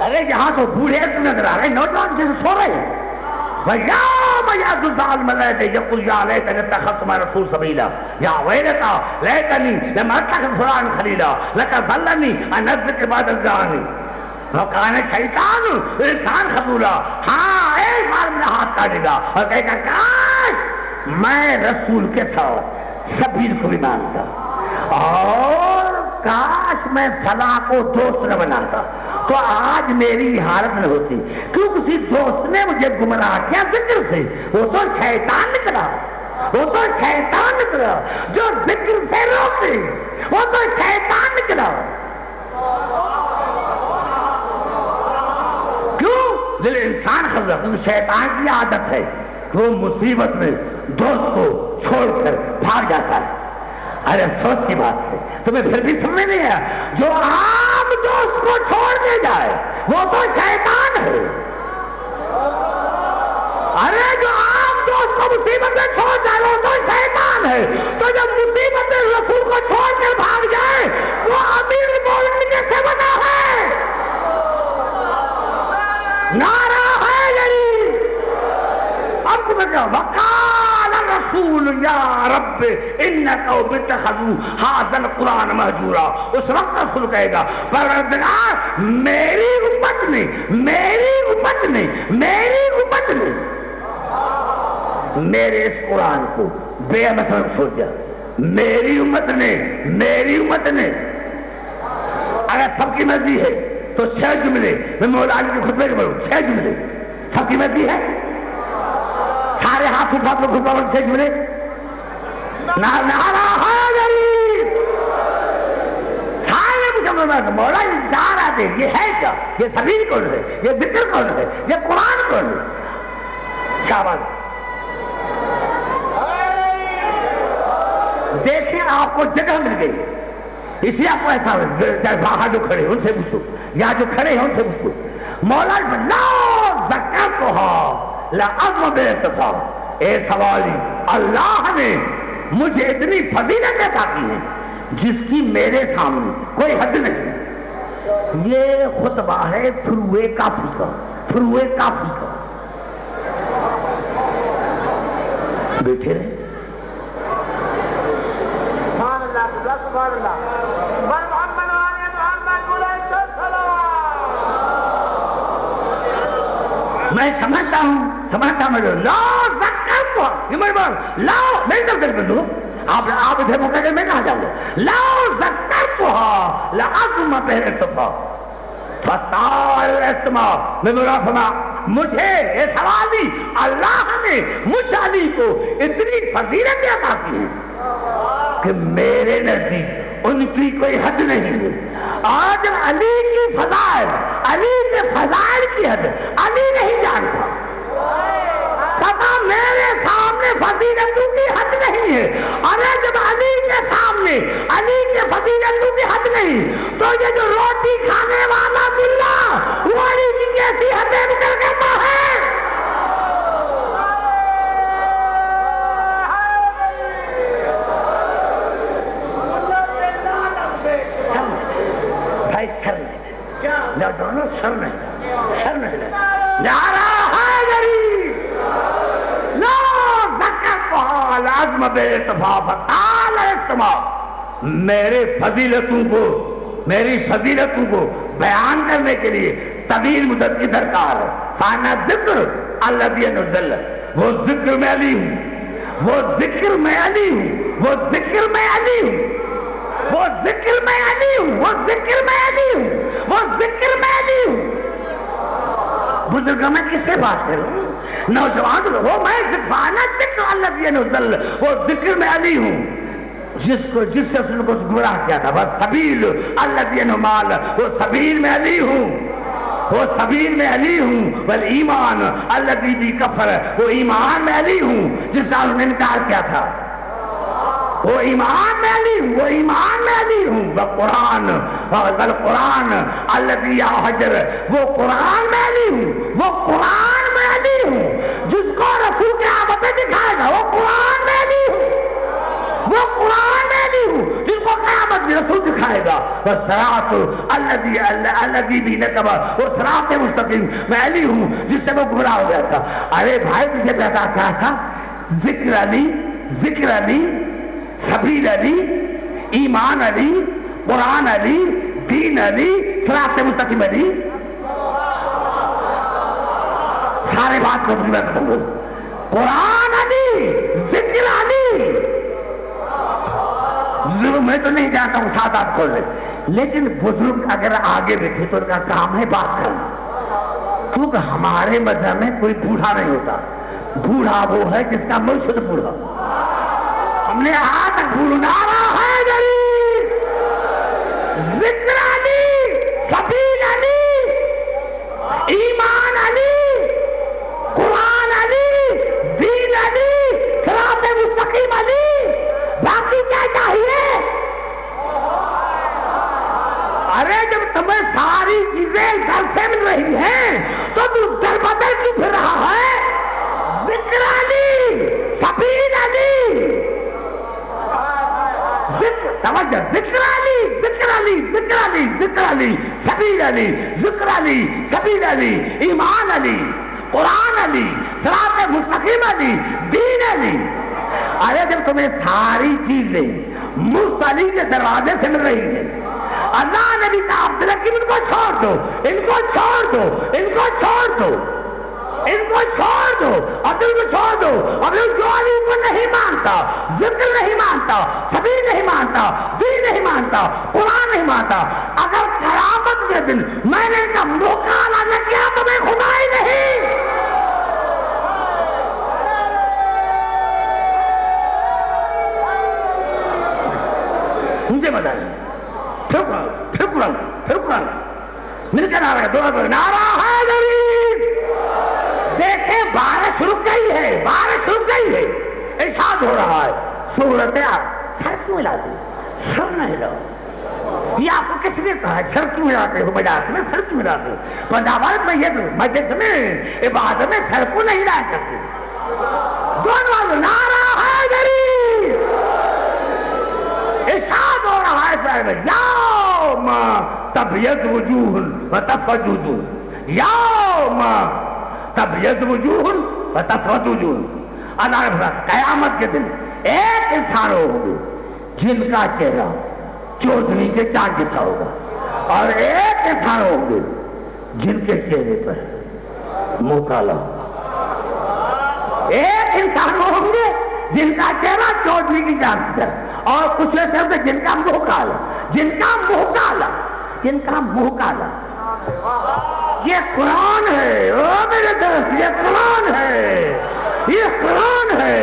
ارے یہاں تو بوڑھے نظر آ رہے، نوجوان جیسے سو رہے ہیں۔ وَيَوْمَ يَعْضُ الظَّالِمُ عَلَىٰ يَدَيْهِ يَقُولُ يَا لَيْتَنِي اتَّخَذْتُ مَعَ الرَّسُولِ سَبِيلًا يَا وَيْلَتَا لَيْتَنِي لَمْ أَتَّخِذْ فُلَانًا خَلِيلًا لَقَدْ ضَلَّنِي عَنِ الذِّكْرِ بَعْدَ إِذْ جَاءَنِي وَكَانَ الشَّيْطَانُ انسان خذولا، ہاں ایک بار میرا ہاتھ کاٹے گا اور کہے گا کاش میں رسول کے ساتھ سبیل کو بھی مانتا، اور کاش میں فلاں کو دوست نہ بناتا، تو آج میری حالت نہ ہوتی، کیوں کسی دوست نے مجھے گمراہ کیا ذکر سے، وہ تو شیطان نکلا، وہ تو شیطان نکلا جو ذکر سے روکے، وہ تو شیطان نکلا، کیوں دل انسان خزر، کیوں شیطان کی عادت ہے کہ وہ مصیبت میں دوست کو چھوڑ کر بھاگ جاتا ہے۔ ارے افسوس کی بات ہے، تمہیں پھر بھی سمجھ نہیں ہے، جو عام دوست کو چھوڑ دے جائے وہ تو شیطان ہے، ارے جو عام دوست کو مصیبت میں چھوڑ جائے وہ تو شیطان ہے، تو جب مصیبت میں رسول کو چھوڑ کر بھاگ جائے وہ امیر المومنین کیسے بنا ہے؟ نعرہ ہے یہی، اب تمہیں کہا وقال الرسول یا رب ان قوم اتخذوا هذا القرآن مہجورا، اس وقت رسول کہے گا پروردگار میری امت نے میرے اس قرآن کو بے مثلا چھوڑ دیا، میری امت نے اگر سب کی مرضی ہے تو 6 جملے میں مولا علی کے خطبے کے بڑھوں، 6 جملے سب کی مرضی ہے، سارے ہاتھ اٹھا تو خطبہ بڑھ 6 جملے، نعرہ حیدری، سارے مجھے مولا علی چار آتے، یہ ہے کیا، یہ سبیل کون ہے، یہ ذکر کون ہے، یہ قرآن کون ہے؟ شاباش، دیکھیں آپ کو جگہ مل گئی، اسی آپ کو ایسا باہر جو کھڑے ان سے پوچھو یا جو کھڑے ہیں ان سے پوچھو، مولا لا ذکرتھا لعظم بالاتفاق، اے سوالی اللہ نے مجھے اتنی فضیلت عطا کی ہے جس کی میرے سامنے کوئی حد نہیں۔ یہ خطبہ ہے فروع کافی کا، بیٹھے رہے، سبحان اللہ محمد آل محمد علیہ السلام۔ میں سمجھتا ہوں لا ذکرتھا، یہ میں بات لا نہیں کر سکتے دو، آپ ادھر موقع کے میں کہاں جاؤں گا، لا ذکرتھا لعظم بالاتفاق فتار الاستماع، میں مرافعہ مجھے یہ سوال دی اللہ نے مجھ علی کو اتنی فضیلتیں عطا کی ہیں کہ میرے نزدیک ان کی کوئی حد نہیں ہے. آج علی کی فضائل، علی کے فضائل کی حد علی نہیں جانتا. کہا میرے سامنے فضیلتوں کی حد نہیں ہے. ارے جب علی کے سامنے علی کے فضیلتوں کی حد نہیں تو یہ جو روٹی کھانے والا ملا وہ علی کی کیسی حدیں نکل کرتا ہے؟ بھائی سر نہیں دونوں سر نہیں نعرہ حیدری لا ذکر قال عظم بے اتفاق آل اجتماع. میری فضیلتوں کو بیان کرنے کے لیے طویل مدت کی درکار ہے. فانا ذکر الذی نزل، وہ ذکر میں علی ہوں، وہ ذکر میں علی ہوں، وہ ذکر میں علی ہوں، وہ ذکر میں علی ہوں، وہ ذکر میں علی ہوں، وہ ذکر میں علی ہوں. بزرگوں میں کس سے بات کروں؟ نوجوان لوگوں میں فانا ذکر الذی نزل، وہ ذکر میں علی ہوں جس سے اس نے کو گمراہ کیا تھا. بس سبیل الذی نمال، وہ سبیل میں علی ہوں، وہ سبیل میں علی ہوں. بل ایمان الذی بی کفر، وہ ایمان میں علی ہوں جس سے انہوں نے انکار کیا تھا. وہ ایمان میں علی ہوں، وہ ایمان میں علی ہوں. وہ قرآن قرآن الذی یا حجر، وہ قرآن میں علی ہوں، وہ قرآن میں علی ہوں جس کو رسول کے آمد دکھائے گا. وہ قرآن میں علی ہوں، وہ قرآن میں علی ہوں جس کو قیامت میں رسول دکھائے گا. والصراط الذی بی نقب، وہ صراط مستقیم میں علی ہوں جس سے وہ گمراہ ہو گیا تھا. ارے بھائی تجھے پتا کیا تھا؟ ذکر علی، ذکر علی، سبیل علی، ایمان علی، قرآن علی، دین علی، صراط مستقیم علی. سارے بات کو مجھے کرو. قرآن علی، ذکر علی. میں تو نہیں جانتا ہوں ساتھ آپ کھول رہے، لیکن بزرگ اگر آگے بیٹھے تو ان کا کام ہے بات کرنا. کیونکہ ہمارے مذہب میں کوئی بوڑھا نہیں ہوتا. بوڑھا وہ ہے جس کا مرشد بوڑھا. ہم نے آج تک نعرہ حیدری، ذکر علی، سبیل علی، ایمان علی، قرآن علی، دین علی، صراط مستقیم علی. باقی کیا چاہیے؟ ارے جب تمہیں ساری چیزیں گھر سے مل رہی ہیں تو تم در بدر کیوں پھر رہا ہے؟ ذکر علی، سبیل علی، توجہ، ذکر علی، ذکر علی، ذکر علی، ذکر علی، سبیل علی، ذکر علی، سبیل علی، ایمان علی، قرآن علی، صراط مستقیم علی، دین علی. ارے جب تمہیں ساری چیزیں مفت علی کے دروازے سے مل رہی ہیں، اللہ نے بھی کہا عبد الحکیم ان کو چھوڑ دو، ان کو چھوڑ دو، ان کو چھوڑ دو، ان کو چھوڑ دو، عبدل کو چھوڑ دو. عبدل جو علی کو نہیں مانتا، ذکر نہیں مانتا، سبیل نہیں مانتا، دین نہیں مانتا، قرآن نہیں مانتا، اگر قیامت کے دن میں نے ان کا مقابلہ نہ کیا تو میں خدا ہی نہیں. مجھے مزہ نہیں. پھر قرآن مل کر نعرہ دو نعرہ حیدری. دیکھیں بارش رک گئی ہے، بارش رک گئی ہے. ارشاد ہو رہا ہے سورت سر کیوں ہلاتے، سر نہ ہلاؤ. یہ آپ کو کس نے کہا ہے سر کیوں ہلاتے ہو؟ مجاز میں سر کیوں ہلاتے ہو؟ پنجابات میں یہ مجلس میں عبادت میں سر کو نہیں ہلایا کرتے. دونوں نعرہ حیدری. ارشاد ہو رہا ہے سر میں یوم تبیض وجوہ وتسود وجوہ، یوم تبیض وجوہ وتسود وجوہ. اللہ نے بولا قیامت کے دن ایک انسان ہوگا جن کا چہرہ چودھری کے چاند جیسا ہوگا، اور ایک انسان ہوگے جن کے چہرے پر منہ کالا ہوگا. ایک انسان ہوں گے جن کا چہرہ چودھری کی چاند جیسا، اور کچھ ایسے ہوتے جن کا منہ کالا، جن کا منہ کالا، جن کا منہ کالا. یہ قرآن ہے، او میرے دوست، یہ قرآن ہے، یہ قرآن ہے،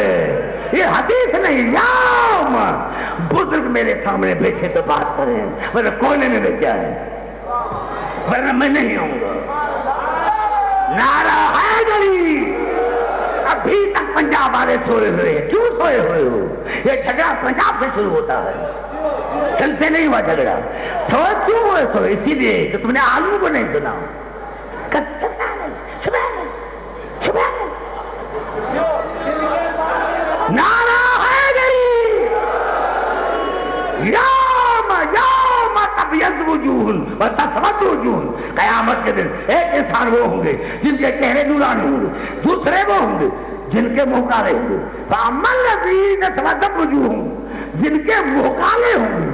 یہ حدیث نہیں۔ یوم بزرگ میرے سامنے بیٹھے تو بات کریں، ورنہ کونے میں بیٹھا ہے، ورنہ میں نہیں آؤں گا۔ نعرہ حیدری۔ ابھی تک پنجاب والے سوئے ہوئے ہیں، کیوں سوئے ہوئے ہو؟ یہ جھگڑا پنجاب سے شروع ہوتا ہے، سن سے نہیں ہوا جھگڑا۔ سوئے کیوں ہوئے؟ سوئے اسی لیے کہ تم نے عالم کو نہیں سنا۔ نعرہ حیدری۔ یوم یوم تبیض وجوہ وتسود وجوہ۔ قیامت کے دن ایک انسان وہ ہوں گے جن کے چہرے نورانی ہوں گے، دوسرے وہ ہوں گے جن کے منہ کالے ہوں گے۔ فاما الذین اسودت وجوہہم، جن کے منہ کالے ہوں گے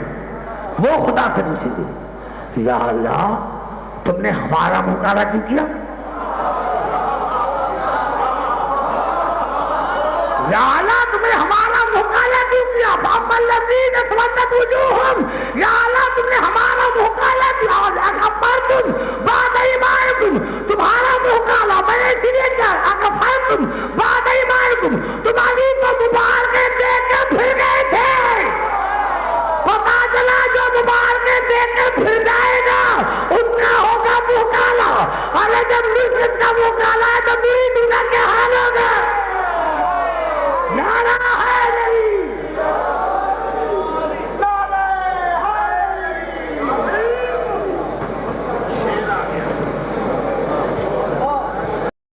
وہ خدا سے پوچھیں گے، یا اللہ تم نے ہمارا منہ کالا کیوں کیا؟ یا اللہ تم نے ہمارا منہ کالا کیوں کیا؟ فاما الذین اسودت وجوہہم، یا اللہ تم نے ہمارا منہ کالا کیا؟ اکفرتم بعد ایمانکم، تمہارا منہ کالا میں نے اسی لیے کیا؟ اکفرتم بعد ایمانکم، تم علی کو مبارکیں دے کے پھر گئے تھے، پتا چلا جو مبارکیں دے کے پھر جائے گا اس کا ہوگا منہ کالا، اور جب مشرک کا منہ کالا ہے تو